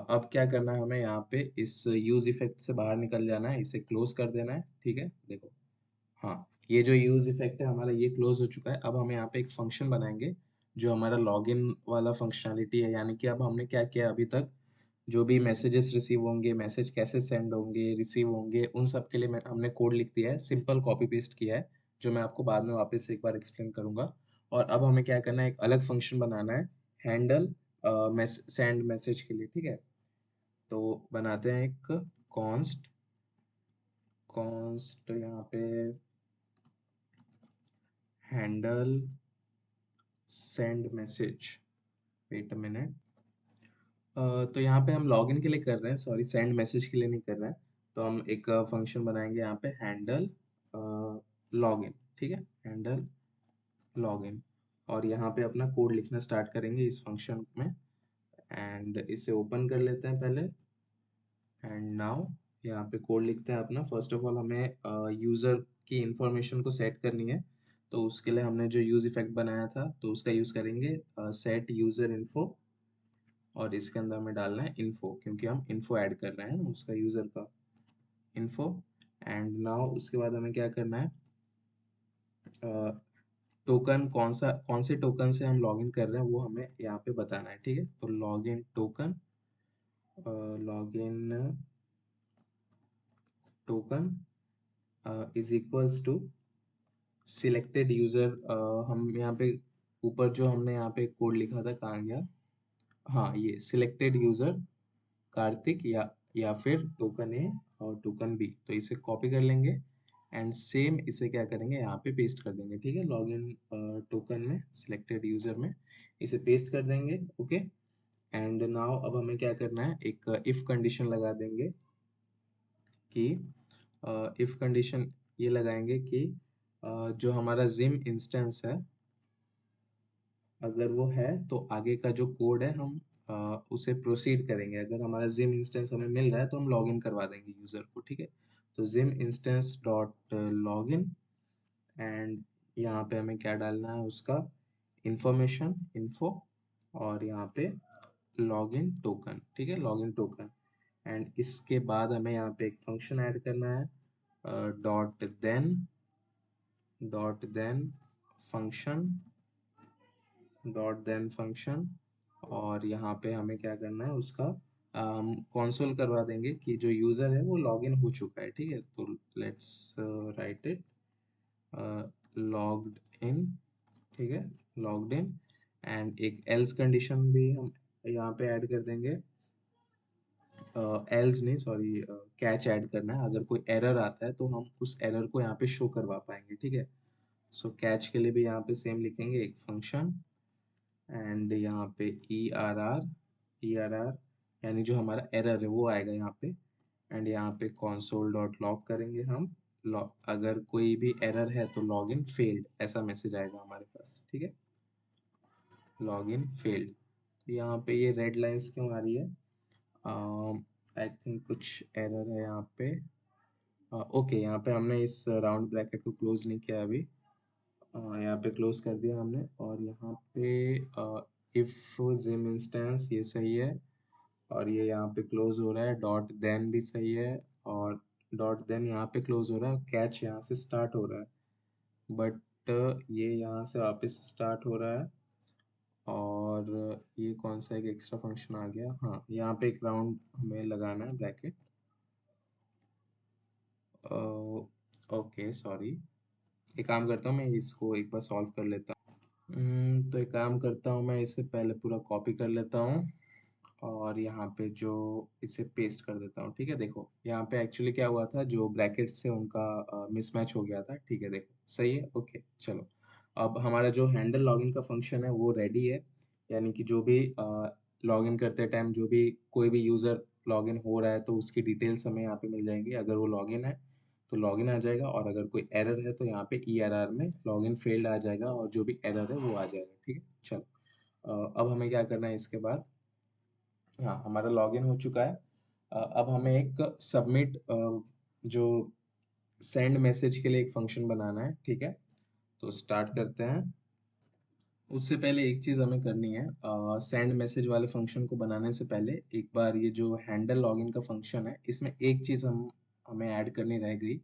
अब क्या करना है हमें, यहाँ पे इस यूज इफेक्ट से बाहर निकल जाना है, इसे क्लोज कर देना है, ठीक है। देखो, हाँ, ये जो यूज इफेक्ट है हमारा ये क्लोज हो चुका है। अब हम यहाँ पे एक फंक्शन बनाएंगे जो हमारा लॉगिन वाला फंक्शनैलिटी है, यानी कि अब हमने क्या किया अभी तक, जो भी मैसेजेस रिसीव होंगे, मैसेज कैसे सेंड होंगे, रिसीव होंगे, उन सब के लिए हमने कोड लिख दिया है, सिंपल कॉपी पेस्ट किया है, जो मैं आपको बाद में वापस से एक बार एक्सप्लेन करूंगा। और अब हमें क्या करना है, एक अलग फंक्शन बनाना है, हैंडल सेंड मैसेज के लिए, ठीक है। तो बनाते हैं एक कॉन्स्ट, कॉन्स्ट यहाँ पे handle send message, wait a minute. तो यहाँ पे हम लॉगिन के लिए कर रहे हैं, सॉरी, सेंड मैसेज के लिए नहीं कर रहे हैं। तो हम एक फंक्शन बनाएंगे यहाँ पे, हैंडल लॉगिन, ठीक है, हैंडल लॉगिन। और यहाँ पे अपना कोड लिखना स्टार्ट करेंगे इस फंक्शन में, एंड इसे ओपन कर लेते हैं पहले। एंड नाउ यहाँ पे कोड लिखते हैं अपना। फर्स्ट ऑफ ऑल हमें यूज़र की इंफॉर्मेशन को सेट करनी है, तो उसके लिए हमने जो यूज़ इफेक्ट बनाया था तो उसका यूज़ करेंगे, सेट यूज़र इन्फो। और इसके अंदर हमें डालना है इन्फो, क्योंकि हम इन्फो ऐड कर रहे हैं ना उसका, यूज़र का इन्फो। एंड नाउ उसके बाद हमें क्या करना है, टोकन कौन से टोकन से हम लॉगिन कर रहे हैं वो हमें यहाँ पे बताना है, ठीक है। तो login token, login token is equals to selected user. हम यहाँ पे ऊपर जो हमने यहाँ पे कोड लिखा था कहाँ गया, हाँ, ये सिलेक्टेड यूजर कार्तिक, या फिर टोकन ए और टोकन बी, तो इसे कॉपी कर लेंगे एंड सेम इसे क्या करेंगे, यहाँ पे पेस्ट कर देंगे, ठीक है। लॉगिन टोकन में, सिलेक्टेड यूजर में इसे पेस्ट कर देंगे, ओके। एंड नाउ अब हमें क्या करना है, एक इफ कंडीशन लगा देंगे कि, इफ कंडीशन ये लगाएंगे कि जो हमारा जिम इंस्टेंस है, अगर वो है तो आगे का जो कोड है हम उसे प्रोसीड करेंगे। अगर हमारा जिम इंस्टेंस हमें मिल रहा है तो हम लॉगिन करवा देंगे यूजर को, ठीक है। तो gym instance dot login, and यहाँ पे हमें क्या डालना है, उसका इंफॉर्मेशन इन्फो, और यहाँ पे लॉगिन टोकन, ठीक है, लॉगिन टोकन। एंड इसके बाद हमें यहाँ पे एक फंक्शन ऐड करना है, dot then, function, dot then function. और यहाँ पे हमें क्या करना है, उसका हम कंसोल करवा देंगे कि जो यूज़र है वो लॉगिन हो चुका है, ठीक है। तो let's write it, logged in, ठीक है, लॉग्ड इन। एंड एक एल्स कंडीशन भी हम यहाँ पे ऐड कर देंगे, एल्स नहीं, सॉरी, कैच ऐड करना है। अगर कोई एरर आता है तो हम उस एरर को यहाँ पे शो करवा पाएंगे, ठीक है। सो कैच के लिए भी यहाँ पे सेम लिखेंगे, एक फंक्शन, एंड यहाँ पे ई आर आर यानी जो हमारा एरर है वो आएगा यहाँ पे। एंड यहाँ पे console डॉट लॉग करेंगे हम, लॉग, अगर कोई भी एरर है तो लॉग इन फेल्ड ऐसा मैसेज आएगा हमारे पास, ठीक है, लॉग इन फेल्ड। यहाँ पे ये रेड लाइंस क्यों आ रही है, आई थिंक कुछ एरर है यहाँ पे। ओके, यहाँ पे हमने इस राउंड ब्रैकेट को क्लोज नहीं किया अभी, यहाँ पे क्लोज कर दिया हमने। और यहाँ पे इफ जिम इंस्टेंस ये सही है, और ये यहाँ पे क्लोज हो रहा है, डॉट देन भी सही है, और डॉट देन यहाँ पे क्लोज हो रहा है, कैच यहाँ से स्टार्ट हो रहा है, बट ये यहाँ से वापस स्टार्ट हो रहा है। और ये कौन सा एक एक्स्ट्रा फंक्शन आ गया, हाँ, यहाँ पे एक राउंड हमें लगाना है ब्रैकेट, ओके, सॉरी। एक काम करता हूँ, मैं इसको एक बार सॉल्व कर लेता हूँ। तो एक काम करता हूँ, मैं इसे पहले पूरा कॉपी कर लेता हूँ, और यहाँ पे जो इसे पेस्ट कर देता हूँ, ठीक है। देखो यहाँ पे एक्चुअली क्या हुआ था, जो ब्रैकेट्स से उनका मिसमैच हो गया था, ठीक है। देखो सही है, ओके चलो। अब हमारा जो हैंडल लॉगिन का फंक्शन है वो रेडी है, यानी कि जो भी लॉगिन करते टाइम जो भी कोई भी यूज़र लॉगिन हो रहा है तो उसकी डिटेल्स हमें यहाँ पे मिल जाएंगी। अगर वो लॉगिन है तो लॉगिन आ जाएगा, और अगर कोई एरर है तो यहाँ पे ERR में लॉगिन फेल्ड आ जाएगा, और जो भी एरर है वो आ जाएगा, ठीक है। चलो अब हमें क्या करना है इसके बाद, हाँ हमारा लॉगिन हो चुका है। अब हमें एक सबमिट जो सेंड मैसेज के लिए एक फंक्शन बनाना है, ठीक है। तो स्टार्ट करते हैं। उससे पहले एक चीज़ हमें करनी है, सेंड मैसेज वाले फंक्शन को बनाने से पहले एक बार ये जो हैंडल लॉगिन का फंक्शन है इसमें एक चीज़ हमें ऐड करनी रह गई।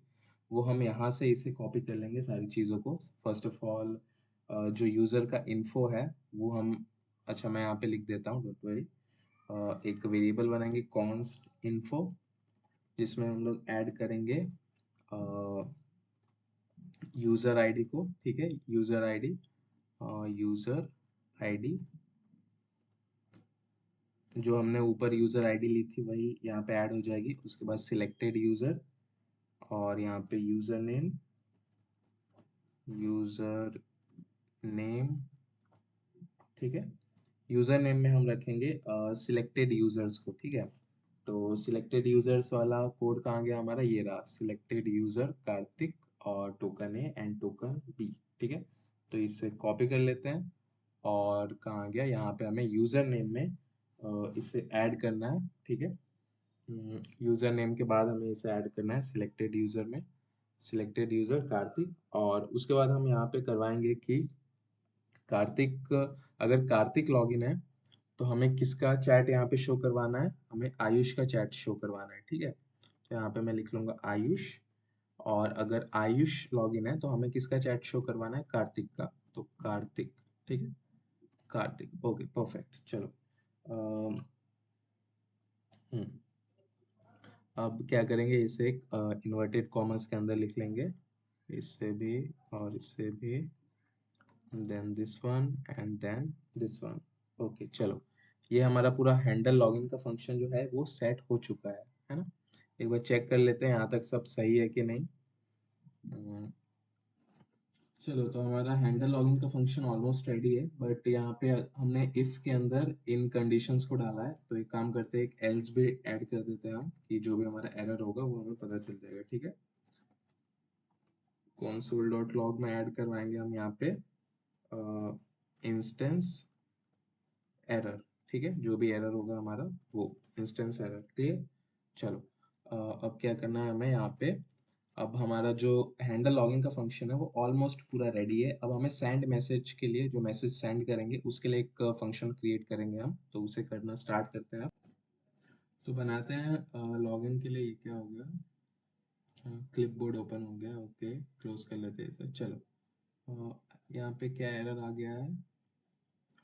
वो हम यहाँ से इसे कॉपी कर लेंगे सारी चीज़ों को। फर्स्ट ऑफ ऑल जो यूज़र का इन्फो है वो हम, अच्छा मैं यहाँ पे लिख देता हूँ, डोंट वरी। एक वेरिएबल बनाएंगे कॉन्स्ट इन्फो, जिसमें हम लोग ऐड करेंगे यूज़र आईडी को, ठीक है। यूज़र आईडी जो हमने ऊपर यूज़र आईडी ली थी वही यहाँ पे ऐड हो जाएगी। उसके बाद सिलेक्टेड यूज़र, और यहाँ पे यूज़र नेम, ठीक है। यूज़र नेम में हम रखेंगे सिलेक्टेड यूज़र्स को, ठीक है। तो सिलेक्टेड यूज़र्स वाला कोड कहाँ गया हमारा, ये रहा, सिलेक्टेड यूज़र कार्तिक और token A and token B, ठीक है। तो इसे कॉपी कर लेते हैं, और कहाँ गया, यहाँ पे हमें यूज़र नेम में इसे ऐड करना है, ठीक है। यूज़र नेम के बाद हमें इसे ऐड करना है सिलेक्टेड यूज़र में, सिलेक्टेड यूज़र कार्तिक। और उसके बाद हम यहाँ पे करवाएंगे कि कार्तिक, अगर कार्तिक लॉगिन है तो हमें किसका चैट यहाँ पे शो करवाना है, हमें आयुष का चैट शो करवाना है, ठीक है। तो यहाँ पे मैं लिख लूंगा आयुष। और अगर आयुष लॉगिन है तो हमें किसका चैट शो करवाना है, कार्तिक का, तो कार्तिक, ठीक है। कार्तिक, ओके परफेक्ट, चलो। अम, हम्म अब क्या करेंगे, इसे एक इन्वर्टेड कॉमर्स के अंदर लिख लेंगे, इससे भी और इससे भी, then this one and then this one, okay चलो। ये हमारा पूरा हैंडल लॉगिन का फंक्शन जो है वो सेट हो चुका है ना। एक बार चेक कर लेते हैं यहाँ तक सब सही है कि नहीं। अम, चलो, तो हमारा हैंडल लॉगिन का फंक्शन ऑलमोस्ट रेडी है, बट यहाँ पे हमने इफ के अंदर इन कंडीशंस को डाला है। तो एक काम करते हैं, एक एल्स भी ऐड कर देते हैं हम, कि जो भी हमारा एरर होगा वो हमें पता चल जाएगा, ठीक है। console.log में ऐड करवाएंगे हम यहाँ पे इंस्टेंस एरर, ठीक है। जो भी एरर होगा हमारा वो इंस्टेंस एरर, क्लियर। चलो अब क्या करना है हमें यहाँ पे, अब हमारा जो हैंडल लॉगिन का फंक्शन है वो ऑलमोस्ट पूरा रेडी है। अब हमें सेंड मैसेज के लिए, जो मैसेज सेंड करेंगे उसके लिए एक फंक्शन क्रिएट करेंगे हम, तो उसे करना स्टार्ट करते हैं। तो बनाते हैं लॉगिन के लिए, ये क्या हो गया, क्लिप बोर्ड ओपन हो गया, ओके क्लोज कर लेते हैं इसे। चलो यहाँ पे क्या एरर आ गया है,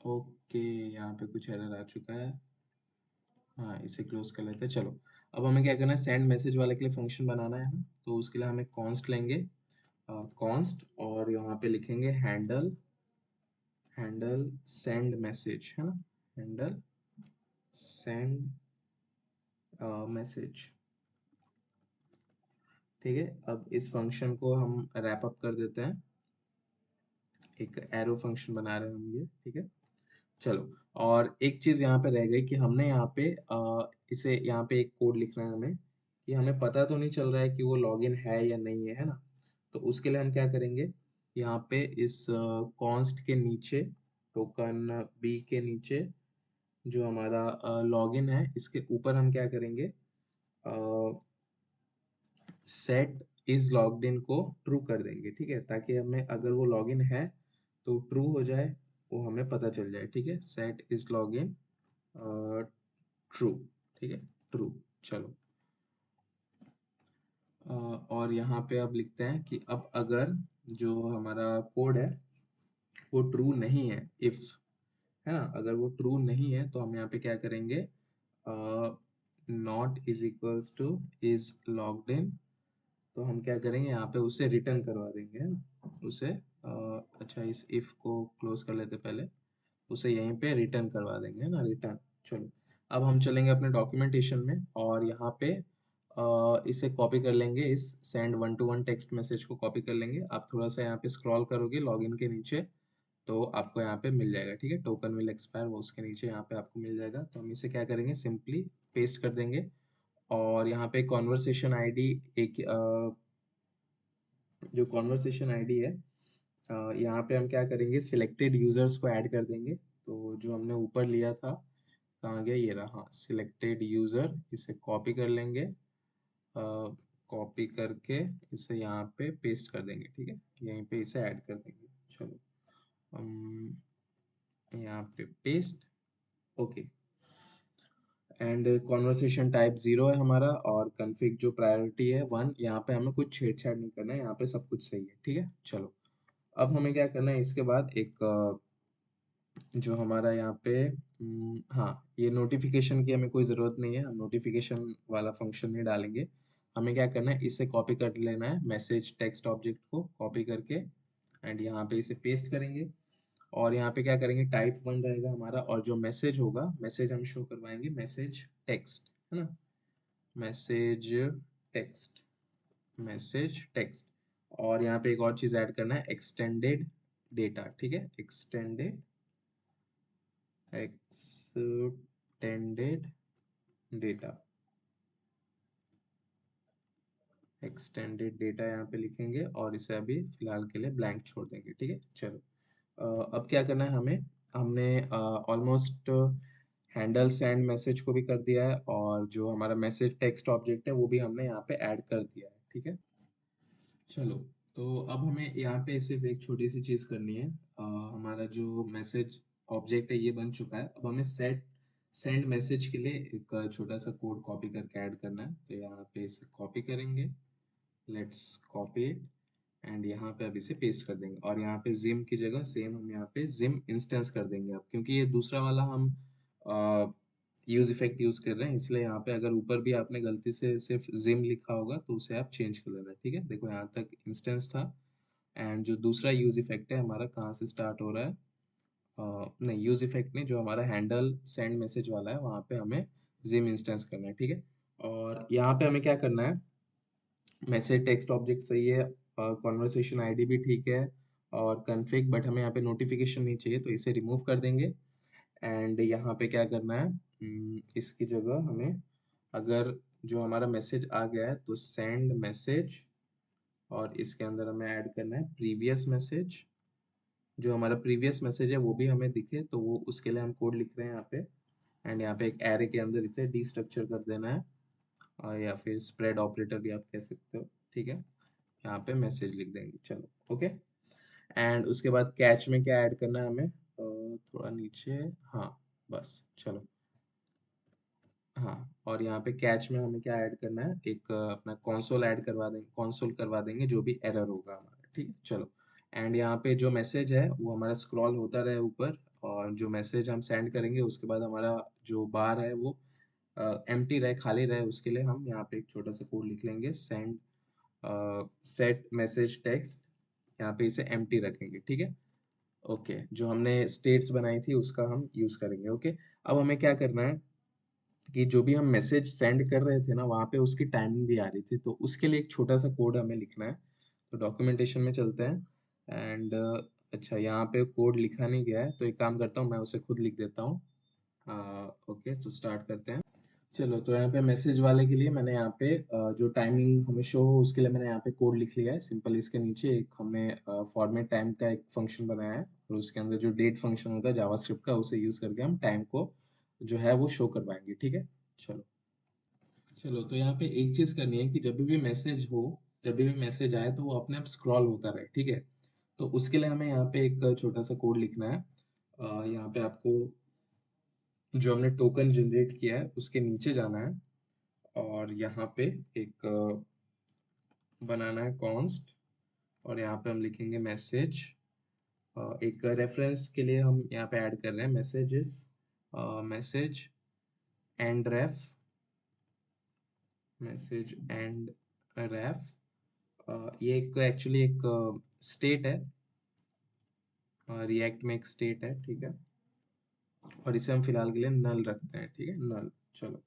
ओके यहाँ पे कुछ एरर आ चुका है, हाँ इसे क्लोज कर लेते हैं। चलो अब हमें क्या करना है, सेंड मैसेज वाले के लिए फंक्शन बनाना है ना। तो उसके लिए हमें कॉन्स्ट लेंगे, कॉन्स्ट, और यहाँ पे लिखेंगे हैंडल, हैंडल सेंड मैसेज, है ना, हैंडल सेंड मैसेज, ठीक है। अब इस फंक्शन को हम रैप अप कर देते हैं, एक एरो फंक्शन बना रहे हैं हम ये, ठीक है। चलो, और एक चीज यहाँ पे रह गई कि हमने यहाँ पे इसे यहाँ पे एक कोड लिखना है हमें, कि हमें पता तो नहीं चल रहा है कि वो लॉगिन है या नहीं है, है ना। तो उसके लिए हम क्या करेंगे, यहाँ पे इस कॉन्स्ट के नीचे, टोकन बी के नीचे जो हमारा लॉगिन है इसके ऊपर हम क्या करेंगे, सेट इज लॉग्ड इन को ट्रू कर देंगे, ठीक है। ताकि हमें अगर वो लॉगिन है तो ट्रू हो जाए, वो हमें पता चल जाए, ठीक है। सेट इज लॉगिन ट्रू, ठीक है, ट्रू। चलो और यहाँ पे अब लिखते हैं कि अब अगर जो हमारा कोड है वो ट्रू नहीं है, इफ, है ना, अगर वो ट्रू नहीं है तो हम यहाँ पे क्या करेंगे, not is equals two is logged in. तो हम क्या करेंगे, यहाँ पे उसे रिटर्न करवा देंगे, है ना, उसे अच्छा इस इफ को क्लोज कर लेते पहले, उसे यहीं पे रिटर्न करवा देंगे, है ना, रिटर्न। चलो अब हम चलेंगे अपने डॉक्यूमेंटेशन में और यहाँ पे इसे कॉपी कर लेंगे, इस send one two one text message को कॉपी कर लेंगे। आप थोड़ा सा यहाँ पे स्क्रॉल करोगे लॉगिन के नीचे तो आपको यहाँ पे मिल जाएगा, ठीक है, टोकन विल एक्सपायर, वो उसके नीचे यहाँ पे आपको मिल जाएगा। तो हम इसे क्या करेंगे, सिंपली पेस्ट कर देंगे। और यहाँ पे कॉन्वर्सेशन आईडी एक जो कॉन्वर्सेशन आईडी है यहाँ पे हम क्या करेंगे, सिलेक्टेड यूजर्स को ऐड कर देंगे। तो जो हमने ऊपर लिया था, कहाँ गया, ये रहा, हाँ, सिलेक्टेड यूजर, इसे कॉपी कर लेंगे। कॉपी करके इसे यहाँ पे पेस्ट कर देंगे, ठीक है, यहीं पे इसे ऐड कर देंगे। चलो यहाँ पे paste, okay. And conversation type 0 है हमारा, और कन्फिग जो प्रायोरिटी है 1, यहाँ पे हमें कुछ छेड़छाड़ नहीं करना है, यहाँ पे सब कुछ सही है, ठीक है। चलो अब हमें क्या करना है, इसके बाद एक जो हमारा यहाँ पे हाँ, ये नोटिफिकेशन की हमें कोई ज़रूरत नहीं है, हम नोटिफिकेशन वाला फंक्शन नहीं डालेंगे। हमें क्या करना है, इसे कॉपी कर लेना है, मैसेज टेक्स्ट ऑब्जेक्ट को कॉपी करके एंड यहाँ पे इसे पेस्ट करेंगे। और यहाँ पे क्या करेंगे, टाइप 1 रहेगा हमारा, और जो मैसेज होगा, मैसेज हम शो करवाएंगे मैसेज टेक्स्ट, है ना, मैसेज टेक्स्ट, मैसेज टेक्स्ट। और यहाँ पे एक और चीज़ ऐड करना है, एक्सटेंडेड डेटा, ठीक है, एक्सटेंडेड डेटा, एक्सटेंडेड डेटा यहाँ पे लिखेंगे और इसे अभी फिलहाल के लिए ब्लैंक छोड़ देंगे, ठीक है। चलो अब क्या करना है हमें, हमने ऑलमोस्ट हैंडल सेंड मैसेज को भी कर दिया है, और जो हमारा मैसेज टेक्स्ट ऑब्जेक्ट है वो भी हमने यहाँ पे ऐड कर दिया है, ठीक है। चलो तो अब हमें यहाँ पे सिर्फ एक छोटी सी चीज़ करनी है। हमारा जो मैसेज ऑब्जेक्ट है ये बन चुका है, अब हमें सेंड मैसेज के लिए एक छोटा सा कोड कॉपी करके ऐड करना है। तो यहाँ पे इसे कॉपी करेंगे, लेट्स कॉपी इट, एंड यहाँ पे अब इसे पेस्ट कर देंगे। और यहाँ पे जिम की जगह सेम हम यहाँ पे जिम इंस्टेंस कर देंगे अब, क्योंकि ये दूसरा वाला हम यूज इफेक्ट यूज कर रहे हैं, इसलिए यहाँ पे अगर ऊपर भी आपने गलती से सिर्फ जिम लिखा होगा तो उसे आप चेंज कर लेना, ठीक है। देखो यहाँ तक इंस्टेंस था, एंड जो दूसरा यूज इफेक्ट है हमारा कहाँ से स्टार्ट हो रहा है, नहीं, यूज इफेक्ट नहीं, जो हमारा हैंडल सेंड मैसेज वाला है वहाँ पे हमें जिम इंस्टेंस करना है, ठीक है। और यहाँ पे हमें क्या करना है, मैसेज टेक्स्ट ऑब्जेक्ट सही है, कॉन्वर्सेशन आईडी भी ठीक है, और कन्फिग, बट हमें यहाँ पे नोटिफिकेशन नहीं चाहिए तो इसे रिमूव कर देंगे। एंड यहाँ पे क्या करना है, इसकी जगह हमें, अगर जो हमारा मैसेज आ गया है तो सेंड मैसेज, और इसके अंदर हमें ऐड करना है प्रीवियस मैसेज। जो हमारा प्रीवियस मैसेज है वो भी हमें दिखे, तो वो उसके लिए हम कोड लिख रहे हैं यहाँ पे। एंड यहाँ पे एक एरे के अंदर इसे डीस्ट्रक्चर कर देना है, और या फिर स्प्रेड ऑपरेटर भी आप कह सकते हो, ठीक है। यहाँ पे मैसेज लिख देंगे, चलो ओके। एंड उसके बाद कैच में क्या ऐड करना है हमें, थोड़ा नीचे, हाँ, बस चलो, हाँ। और यहाँ पे कैच में हमें क्या ऐड करना है, एक अपना कंसोल ऐड करवा देंगे, कंसोल करवा देंगे जो भी एरर होगा हमारा, ठीक है। चलो एंड यहाँ पे जो मैसेज है वो हमारा स्क्रॉल होता रहे ऊपर, और जो मैसेज हम सेंड करेंगे उसके बाद हमारा जो बार है वो एम्प्टी रहे, खाली रहे, उसके लिए हम यहाँ पे एक छोटा सा कोड लिख लेंगे, सेंड सेट मैसेज टेक्स्ट, यहाँ पे इसे एम्प्टी रखेंगे, ठीक है। ओके, जो हमने स्टेट्स बनाई थी उसका हम यूज करेंगे, ओके। अब हमें क्या करना है कि जो भी हम मैसेज सेंड कर रहे थे ना, वहाँ पे उसकी टाइमिंग भी आ रही थी, तो उसके लिए एक छोटा सा कोड हमें लिखना है। तो डॉक्यूमेंटेशन में चलते हैं एंड अच्छा, यहाँ पे कोड लिखा नहीं गया है, तो एक काम करता हूँ, मैं उसे खुद लिख देता हूँ। ओके, तो स्टार्ट करते हैं। चलो तो यहाँ पे मैसेज वाले के लिए मैंने यहाँ पे जो टाइमिंग हमें शो हो उसके लिए मैंने यहाँ पे कोड लिख लिया है सिंपल। इसके नीचे एक हमने फॉर्मेट टाइम का एक फंक्शन बनाया है, और उसके अंदर जो डेट फंक्शन होता है जावास्क्रिप्ट का, उसे यूज करके हम टाइम को जो है वो शो करवाएंगे, ठीक है। चलो चलो तो यहाँ पे एक चीज करनी है कि जब भी मैसेज हो, जब भी मैसेज आए तो वो अपने आप स्क्रॉल होता रहे, ठीक है। तो उसके लिए हमें यहाँ पे एक छोटा सा कोड लिखना है। यहाँ पे आपको जो हमने टोकन जनरेट किया है उसके नीचे जाना है, और यहाँ पे एक बनाना है कॉन्स्ट, और यहाँ पे हम लिखेंगे मैसेज। एक रेफरेंस के लिए हम यहाँ पे ऐड कर रहे हैं messages, message and ref, message and ref. ये एक एक्चुअली एक स्टेट है, रिएक्ट में एक स्टेट है, ठीक है। और इसे हम फिलहाल के लिए नल रखते हैं, ठीक है, नल। चलो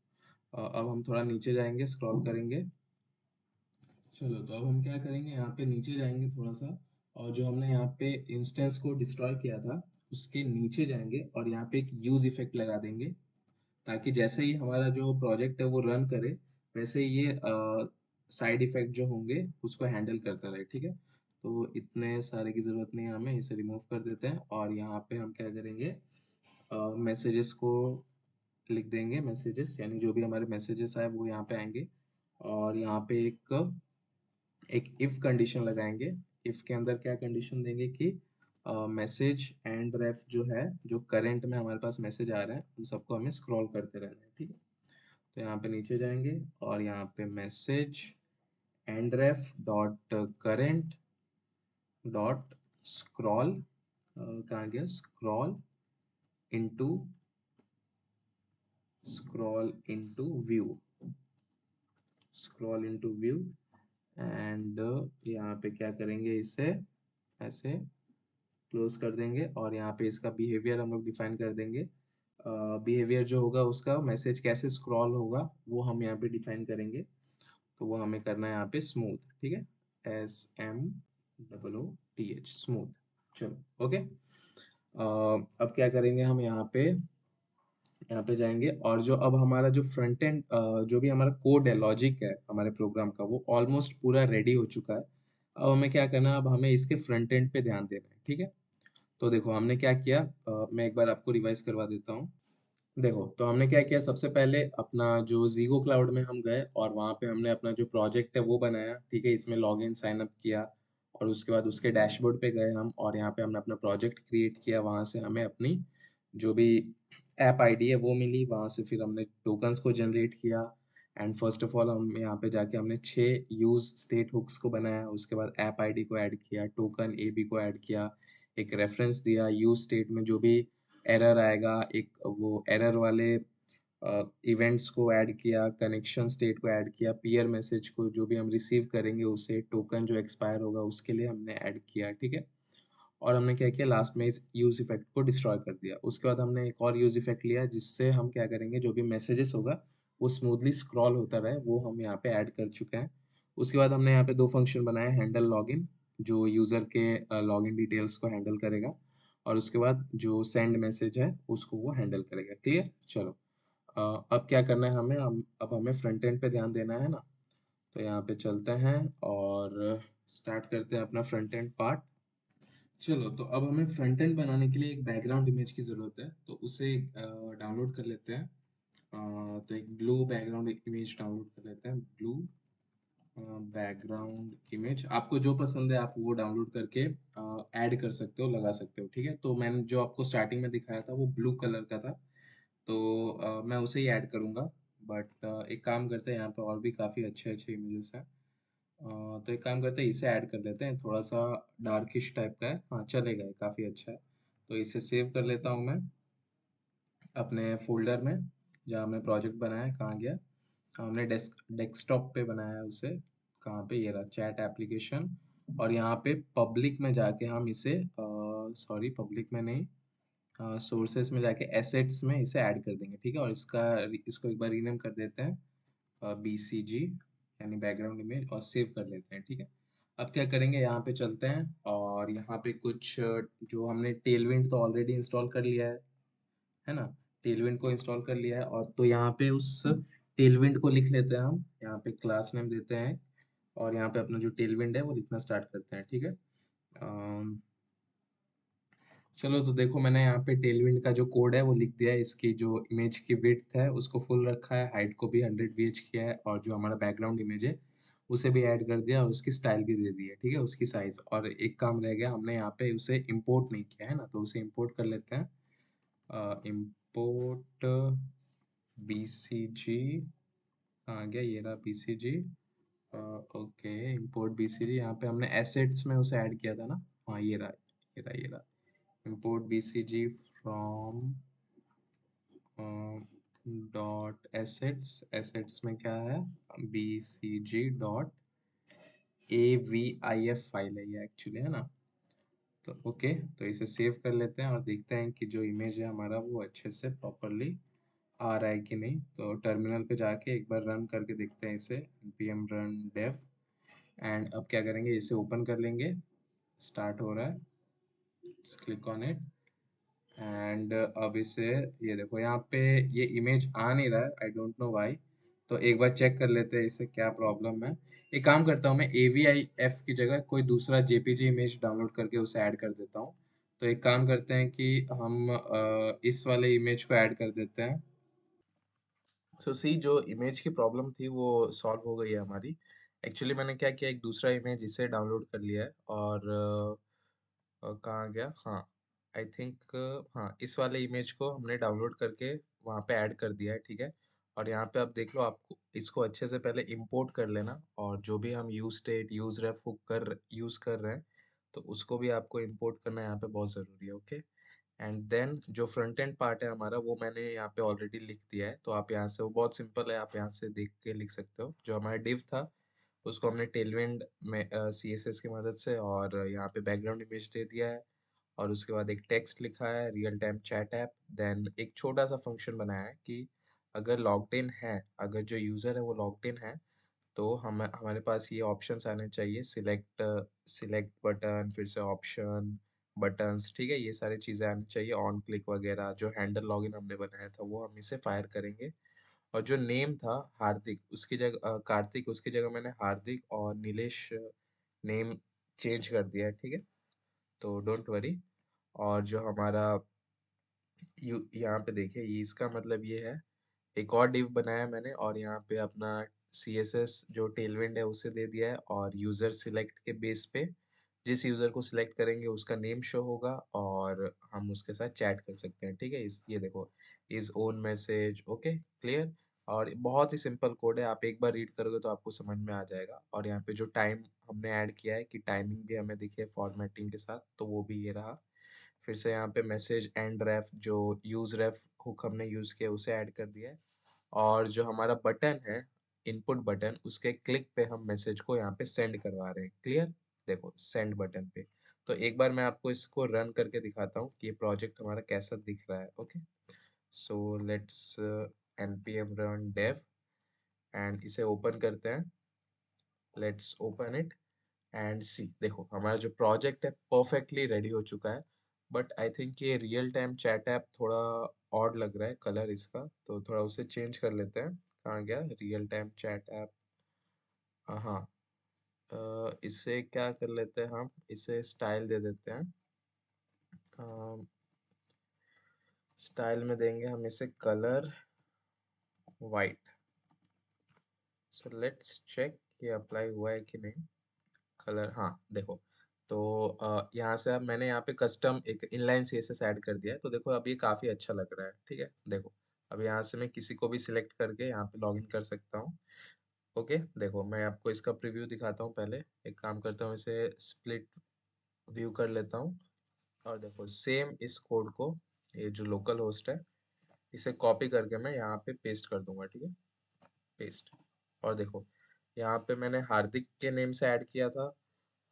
अब हम थोड़ा नीचे जाएंगे, स्क्रॉल करेंगे। चलो तो अब हम क्या करेंगे, यहाँ पे नीचे जाएंगे थोड़ा सा, और जो हमने यहाँ पे इंस्टेंस को डिस्ट्रॉय किया था उसके नीचे जाएंगे और यहाँ पे एक यूज इफेक्ट लगा देंगे, ताकि जैसे ही हमारा जो प्रोजेक्ट है वो रन करे, वैसे ही ये साइड इफेक्ट जो होंगे उसको हैंडल करता रहे, ठीक है। तो इतने सारे की ज़रूरत नहीं है हमें, इसे रिमूव कर देते हैं और यहाँ पे हम क्या करेंगे, मैसेजेस को लिख देंगे। मैसेजेस यानी जो भी हमारे मैसेजेस आए वो यहाँ पे आएंगे, और यहाँ पे एक इफ कंडीशन लगाएंगे। इफ के अंदर क्या कंडीशन देंगे कि मैसेज एंड रेफ जो है, जो करंट में हमारे पास मैसेज आ रहे हैं उन सबको हमें स्क्रॉल करते रहना है, ठीक है। तो यहाँ पे नीचे जाएंगे और यहाँ पे message and ref dot current dot scroll, कहाँ गया, into scroll into view scroll into view. And यहाँ पे क्या करेंगे, इसे ऐसे क्लोज कर देंगे और यहाँ पे इसका बिहेवियर हम लोग डिफाइन कर देंगे। बिहेवियर जो होगा उसका, मैसेज कैसे स्क्रॉल होगा वो हम यहाँ पे डिफाइन करेंगे। तो वो हमें करना है यहाँ पे स्मूथ, ठीक है, SMOOTH, स्मूथ। चलो ओके। अब क्या करेंगे, हम यहाँ पे जाएंगे और जो अब हमारा जो फ्रंट एंड जो भी हमारा कोड है, लॉजिक है हमारे प्रोग्राम का, वो ऑलमोस्ट पूरा रेडी हो चुका है। अब हमें क्या करना है, अब हमें इसके फ्रंट एंड पे ध्यान देना है, ठीक है। तो देखो हमने क्या किया, मैं एक बार आपको रिवाइज करवा देता हूँ। देखो तो हमने क्या किया, सबसे पहले अपना जो जीगो क्लाउड में हम गए और वहाँ पे हमने अपना जो प्रोजेक्ट है वो बनाया, ठीक है, इसमें लॉग इन साइन अप किया। और उसके बाद उसके डैशबोर्ड पे गए हम और यहाँ पे हमने अपना प्रोजेक्ट क्रिएट किया, वहाँ से हमें अपनी जो भी ऐप आईडी है वो मिली, वहाँ से फिर हमने टोकन्स को जनरेट किया। एंड फर्स्ट ऑफ ऑल हम यहाँ पे जाके हमने 6 यूज स्टेट हुक्स को बनाया, उसके बाद ऐप आईडी को ऐड किया, टोकन एबी को ऐड किया, एक रेफरेंस दिया, यूज स्टेट में जो भी एरर आएगा एक वो एरर वाले इवेंट्स को ऐड किया, कनेक्शन स्टेट को ऐड किया, पीयर मैसेज को जो भी हम रिसीव करेंगे उसे, टोकन जो एक्सपायर होगा उसके लिए हमने ऐड किया, ठीक है। और हमने क्या किया, लास्ट में इस यूज इफेक्ट को डिस्ट्रॉय कर दिया। उसके बाद हमने एक और यूज इफेक्ट लिया जिससे हम क्या करेंगे, जो भी मैसेजेस होगा वो स्मूथली स्क्रॉल होता रहे, वो हम यहाँ पे ऐड कर चुके हैं। उसके बाद हमने यहाँ पे 2 फंक्शन बनाए, हैंडल लॉगिन जो यूजर के लॉगिन डिटेल्स को हैंडल करेगा, और उसके बाद जो सेंड मैसेज है उसको वो हैंडल करेगा। क्लियर, चलो अब क्या करना है हमें, अब हमें फ्रंट एंड पे ध्यान देना है ना। तो यहाँ पे चलते हैं और स्टार्ट करते हैं अपना फ्रंट एंड पार्ट। चलो तो अब हमें फ्रंट एंड बनाने के लिए एक बैकग्राउंड इमेज की ज़रूरत है, तो उसे डाउनलोड कर लेते हैं। तो एक ब्लू बैकग्राउंड इमेज डाउनलोड कर लेते हैं, ब्लू बैकग्राउंड इमेज। आपको जो पसंद है आप वो डाउनलोड करके ऐड कर सकते हो, लगा सकते हो, ठीक है। तो मैंने जो आपको स्टार्टिंग में दिखाया था वो ब्लू कलर का था, तो मैं उसे ही ऐड करूँगा। बट एक काम करते हैं, यहाँ पे और भी काफ़ी अच्छे अच्छे इमेजेस हैं। तो एक काम करते हैं, इसे ऐड कर लेते हैं, थोड़ा सा डार्किश टाइप का है, हाँ चलेगा, ये काफ़ी अच्छा है। तो इसे सेव कर लेता हूँ मैं अपने फोल्डर में, जहाँ हमने प्रोजेक्ट बनाया है, कहाँ गया, हमने डेस्कटॉप पे बनाया है उसे, कहाँ पे, ये रहा चैट एप्लीकेशन। और यहाँ पे पब्लिक में जाके हम इसे, सॉरी पब्लिक में नहीं, सोर्सेस में जाके एसेट्स में इसे ऐड कर देंगे, ठीक है। और इसको एक बार रीनेम कर देते हैं BCG यानी बैकग्राउंड इमेज, और सेव कर लेते हैं, ठीक है। अब क्या करेंगे, यहाँ पे चलते हैं और यहाँ पे कुछ जो हमने टेलविंड तो ऑलरेडी इंस्टॉल कर लिया है ना, टेलविंड को इंस्टॉल कर लिया है, और तो यहाँ पे उस टेलविंड को लिख लेते हैं हम, यहाँ पे क्लास नेम देते हैं और यहाँ पे अपना जो टेलविंड है वो लिखना स्टार्ट करते हैं, ठीक है। चलो तो देखो मैंने यहाँ पे टेलविंड का जो कोड है वो लिख दिया है, इसकी जो इमेज की विड्थ है उसको फुल रखा है, हाइट को भी 100 VH किया है, और जो हमारा बैकग्राउंड इमेज है उसे भी ऐड कर दिया और उसकी स्टाइल भी दे दी है, ठीक है, उसकी साइज। और एक काम रह गया, हमने यहाँ पे उसे इम्पोर्ट नहीं किया है ना, तो उसे इम्पोर्ट कर लेते हैं। इम्पोर्ट BCG, आ गया, ये रहा BCG। ओके, इम्पोर्ट BCG, यहाँ पे हमने एसेट्स में उसे ऐड किया था ना, हाँ ये रहा, ये रहा। import BCG from dot assets, assets में क्या है, BCG डॉट AVIF फाइल है ये एक्चुअली, है ना। तो ओके, तो इसे सेव कर लेते हैं और देखते हैं कि जो इमेज है हमारा वो अच्छे से प्रॉपरली आ रहा है कि नहीं। तो टर्मिनल पे जाके एक बार रन करके देखते हैं इसे, npm run dev। एंड अब क्या करेंगे, इसे ओपन कर लेंगे। स्टार्ट हो रहा है, क्लिक ऑन इट। एंड अब इसे, ये देखो यहाँ पे ये इमेज आ नहीं रहा है, आई डोंट नो व्हाई। तो एक बार चेक कर लेते हैं इसे क्या प्रॉब्लम है। एक काम करता हूँ, मैं AVIF की जगह कोई दूसरा JPG इमेज डाउनलोड करके उसे ऐड कर देता हूँ। तो एक काम करते हैं कि हम इस वाले इमेज को ऐड कर देते हैं। सो सी, जो इमेज की प्रॉब्लम थी वो सॉल्व हो गई है हमारी। एक्चुअली मैंने क्या किया, एक दूसरा इमेज इसे डाउनलोड कर लिया है और कहाँ गया, हाँ, आई थिंक, हाँ, इस वाले इमेज को हमने डाउनलोड करके वहाँ पे ऐड कर दिया है, ठीक है। और यहाँ पे आप देख लो, आपको इसको अच्छे से पहले इंपोर्ट कर लेना, और जो भी हम यूज स्टेट यूज रेफ हुक कर यूज कर रहे हैं, तो उसको भी आपको इंपोर्ट करना यहाँ पे बहुत ज़रूरी है, ओके। एंड देन जो फ्रंट एंड पार्ट है हमारा, वो मैंने यहाँ पे ऑलरेडी लिख दिया है, तो आप यहाँ से, वो बहुत सिंपल है, आप यहाँ से देख के लिख सकते हो। जो हमारा डिव था उसको हमने टेलविंड में CSS की मदद से, और यहाँ पे बैकग्राउंड इमेज दे दिया है, और उसके बाद एक टेक्स्ट लिखा है, real time chat app. Then एक छोटा सा फंक्शन बनाया है कि अगर लॉग्ड इन है, अगर जो यूज़र है वो लॉग्ड इन है, तो हम हमारे पास ये ऑप्शंस आने चाहिए, सिलेक्ट सिलेक्ट बटन, फिर से ऑप्शन, बटन्स, ठीक है, ये सारी चीज़ें आनी चाहिए, ऑन क्लिक वगैरह। जो हैंडल लॉगिन हमने बनाया था वो हम इसे फायर करेंगे। और जो नेम था हार्दिक, उसकी जगह कार्तिक, उसकी जगह मैंने हार्दिक और नीलेश नेम चेंज कर दिया है, ठीक है, तो डोंट वरी। और जो हमारा यहाँ पे देखिए, ये इसका मतलब ये है, एक और डिव बनाया मैंने, और यहाँ पे अपना CSS जो टेलविंड है उसे दे दिया है, और यूज़र सिलेक्ट के बेस पे जिस यूज़र को सिलेक्ट करेंगे उसका नेम शो होगा, और हम उसके साथ चैट कर सकते हैं, ठीक है। इस ये देखो, is own message, okay, clear. और बहुत ही सिंपल कोड है, आप एक बार रीड करोगे तो आपको समझ में आ जाएगा। और यहाँ पे जो टाइम हमने ऐड किया है कि टाइमिंग भी हमें दिखे फॉर्मेटिंग के साथ, तो वो भी ये रहा। फिर से यहाँ पे मैसेज एंड रेफ, जो यूज रेफ हुक हमने यूज किया उसे ऐड कर दिया है। और जो हमारा बटन है, इनपुट बटन, उसके क्लिक पे हम मैसेज को यहाँ पे सेंड करवा रहे हैं, क्लियर। देखो, सेंड बटन पे। तो एक बार मैं आपको इसको रन करके दिखाता हूँ कि ये प्रोजेक्ट हमारा कैसा दिख रहा है, okay. So let's npm run dev, and इसे ओपन करते हैं। लेट्स ओपन इट एंड सी। देखो, हमारा जो प्रोजेक्ट है परफेक्टली रेडी हो चुका है। बट आई थिंक ये रियल टाइम चैट ऐप थोड़ा ऑड लग रहा है कलर इसका, तो थोड़ा उसे चेंज कर लेते हैं। कहाँ गया रियल टाइम चैट ऐप, हाँ। इसे क्या कर लेते हैं, हम इसे स्टाइल दे देते हैं। स्टाइल में देंगे हम इसे colour white. So let's check ये अप्लाई हुआ है कि नहीं। कलर, हाँ, देखो। तो यहाँ से अब मैंने यहाँ पे कस्टम एक इनलाइन CSS ऐड कर दिया है, तो देखो अब ये काफ़ी अच्छा लग रहा है, ठीक है। देखो, अब यहाँ से मैं किसी को भी सिलेक्ट करके यहाँ पे लॉगिन कर सकता हूँ, ओके। देखो, मैं आपको इसका प्रीव्यू दिखाता हूँ पहले। एक काम करता हूँ, इसे स्प्लिट व्यू कर लेता हूँ, और देखो सेम इस कोड को, ये जो लोकल होस्ट है, इसे कॉपी करके मैं यहाँ पे पेस्ट कर दूंगा, ठीक है, पेस्ट। और देखो, यहाँ पे मैंने हार्दिक के नेम से ऐड किया था।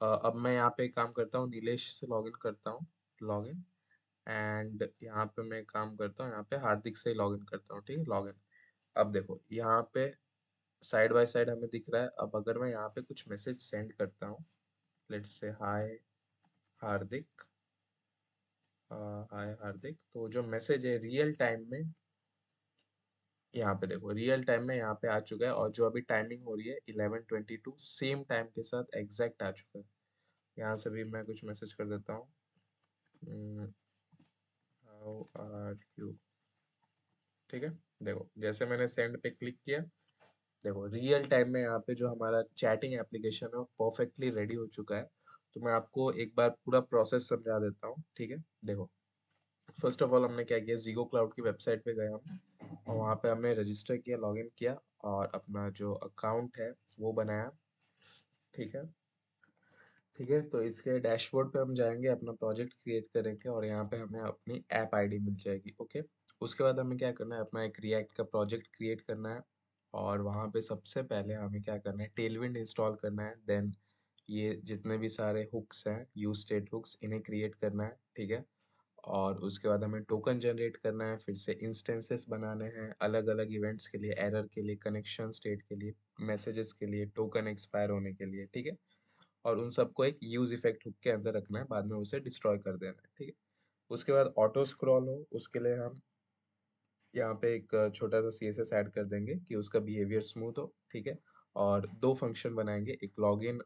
अब मैं यहाँ पे एक काम करता हूँ, नीलेश से लॉगिन करता हूँ, लॉगिन। एंड यहाँ पे मैं काम करता हूँ, यहाँ पे हार्दिक से लॉगिन करता हूँ, ठीक है, लॉगिन। अब देखो, यहाँ पे साइड बाय साइड हमें दिख रहा है। अब अगर मैं यहाँ पे कुछ मैसेज सेंड करता हूँ, लेट्स से हाय हार्दिक, हाय हार्दिक, तो जो मैसेज है रियल टाइम में, यहाँ पे देखो रियल टाइम में यहाँ पे आ चुका है, और जो अभी टाइमिंग हो रही है 11:22 सेम टाइम के साथ एग्जैक्ट आ चुका है। यहाँ से भी मैं कुछ मैसेज कर देता हूँ, हाउ आर यू, ठीक है। देखो, जैसे मैंने सेंड पे क्लिक किया, देखो रियल टाइम में यहाँ पे जो हमारा चैटिंग एप्लीकेशन है वो परफेक्टली रेडी हो चुका है। तो मैं आपको एक बार पूरा प्रोसेस समझा देता हूँ, ठीक है। देखो, फर्स्ट ऑफ ऑल हमने क्या किया, जीगो क्लाउड की वेबसाइट पे गए हम, और वहाँ पे हमने रजिस्टर किया, लॉगिन किया, और अपना जो अकाउंट है वो बनाया, ठीक है। ठीक है, तो इसके डैशबोर्ड पे हम जाएंगे, अपना प्रोजेक्ट क्रिएट करेंगे, और यहाँ पे हमें अपनी ऐप आईडी मिल जाएगी, ओके। उसके बाद हमें क्या करना है, अपना एक रिएक्ट का प्रोजेक्ट क्रिएट करना है, और वहाँ पे सबसे पहले हमें क्या करना है, टेलविंड इंस्टॉल करना है। देन ये जितने भी सारे हुक्स हैं, यूज स्टेट हुक्स, इन्हें क्रिएट करना है, ठीक है? और उसके बाद हमें टोकन जनरेट करना है, फिर से इंस्टेंसेस बनाने हैं अलग-अलग इवेंट्स के लिए, एरर के लिए, कनेक्शन स्टेट के लिए, मैसेजेस के लिए, टोकन एक्सपायर होने के लिए, ठीक है? और उन सबको एक यूज इफेक्ट हुक के अंदर रखना है, बाद में उसे डिस्ट्रॉय कर देना है, ठीक है? उसके बाद ऑटो स्क्रॉल हो, उसके लिए हम यहाँ पे एक छोटा सा सीएसएस ऐड कर देंगे कि उसका बिहेवियर स्मूथ हो, ठीक है? और 2 फंक्शन बनाएँगे, एक लॉगिन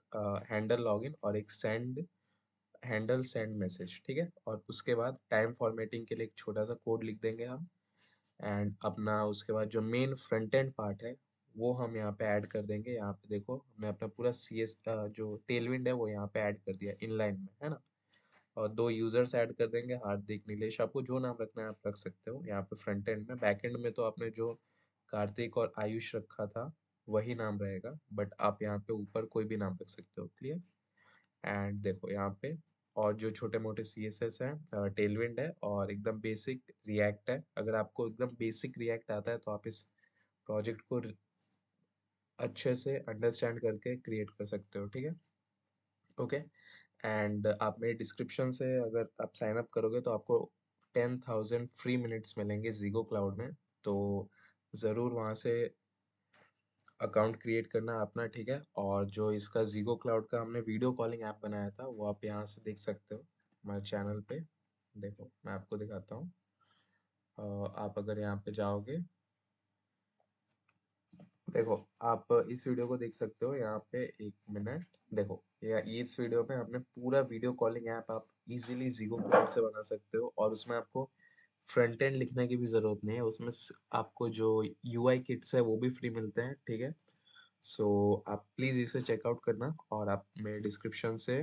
हैंडल लॉगिन और एक हैंडल सेंड मैसेज, ठीक है? और उसके बाद टाइम फॉर्मेटिंग के लिए एक छोटा सा कोड लिख देंगे हम। एंड अपना उसके बाद जो मेन फ्रंट एंड पार्ट है, वो हम यहाँ पे ऐड कर देंगे। यहाँ पे देखो, हमने अपना पूरा सीएस जो टेलविंड है वो यहाँ पे ऐड कर दिया इनलाइन में, है ना? और 2 यूज़र्स ऐड कर देंगे, हार्दिक, नीलेश, आपको जो नाम रखना है आप रख सकते हो यहाँ पे फ्रंट एंड में। बैक एंड में तो आपने जो कार्तिक और आयुष रखा था, वही नाम रहेगा, बट आप यहाँ पे ऊपर कोई भी नाम रख सकते हो, क्लियर? एंड देखो यहाँ पे और जो छोटे-मोटे सीएसएस हैं, टेलविंड है और एकदम बेसिक रिएक्ट है। अगर आपको एकदम बेसिक रिएक्ट आता है, तो आप इस प्रोजेक्ट को अच्छे से अंडरस्टैंड करके क्रिएट कर सकते हो, ठीक है? ओके। एंड आप मेरे डिस्क्रिप्शन से अगर आप साइन अप करोगे तो आपको 10,000 फ्री मिनट्स मिलेंगे ज़ीगो क्लाउड में। तो ज़रूर वहाँ से अकाउंट क्रिएट करना अपना, ठीक है? और जो इसका ज़ीगो क्लाउड का हमने वीडियो कॉलिंग ऐप बनाया था, वो आप यहाँ से देख सकते हो हमारे चैनल पे। देखो, मैं आपको दिखाता हूँ। आप अगर यहाँ पे जाओगे, देखो, आप इस वीडियो को देख सकते हो यहाँ पे। 1 मिनट, देखो, या इस वीडियो में हमने पूरा वीडियो कॉलिंग ऐप आप इजीली ज़ीगो क्लाउड से बना सकते हो और उसमें आपको फ्रंट एंड लिखने की भी ज़रूरत नहीं है। उसमें आपको जो यूआई किट्स है वो भी फ्री मिलते हैं, ठीक है? सो आप प्लीज़ इसे चेकआउट करना और आप मेरे डिस्क्रिप्शन से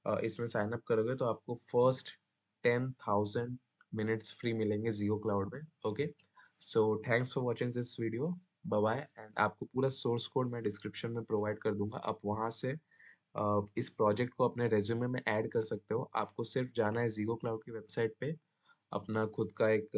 इसमें साइन अप करोगे तो आपको फर्स्ट 10,000 मिनट्स फ्री मिलेंगे ज़ीगो क्लाउड में, okay? So thanks for watching this video, bye bye. And आपको पूरा सोर्स कोड मैं डिस्क्रिप्शन में प्रोवाइड कर दूंगा, आप वहाँ से इस प्रोजेक्ट को अपने रेज्यूमे में ऐड कर सकते हो। आपको सिर्फ जाना है ज़ीगो क्लाउड की वेबसाइट पे, अपना खुद का एक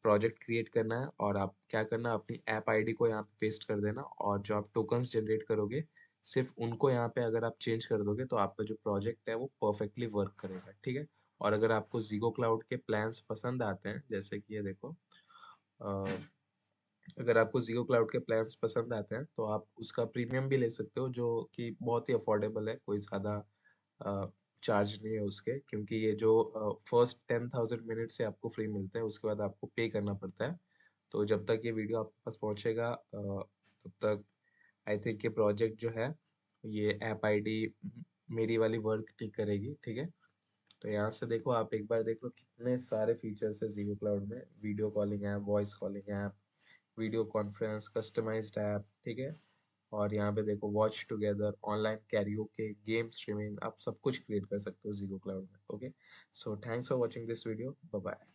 प्रोजेक्ट क्रिएट करना है और आप क्या करना, अपनी ऐप आईडी को यहाँ पे पेस्ट कर देना और जो आप टोकन्स जनरेट करोगे, सिर्फ उनको यहाँ पे अगर आप चेंज कर दोगे तो आपका जो प्रोजेक्ट है वो परफेक्टली वर्क करेगा, ठीक है? और अगर आपको ज़ीगो क्लाउड के प्लान्स पसंद आते हैं, जैसे कि ये देखो, अ, अगर आपको ज़ीगो क्लाउड के प्लान्स पसंद आते हैं तो आप उसका प्रीमियम भी ले सकते हो, जो कि बहुत ही अफोर्डेबल है, कोई ज़्यादा चार्ज नहीं है उसके, क्योंकि ये जो फर्स्ट 10,000 मिनट से आपको फ्री मिलते हैं, उसके बाद आपको पे करना पड़ता है। तो जब तक ये वीडियो आपके पास पहुंचेगा, तब तक आई थिंक ये प्रोजेक्ट जो है, ये ऐप आईडी मेरी वाली वर्क नहीं करेगी, ठीक है? तो यहाँ से देखो, आप एक बार देख लो कितने सारे फीचर्स है ज़ीगो क्लाउड में। Video calling app, voice calling app, video conference, customised app, ठीक है? और यहाँ पे देखो, watch together, online karaoke, game streaming, आप सब कुछ क्रिएट कर सकते हो ज़ीगो क्लाउड में, okay? So thanks for watching this video, bye bye.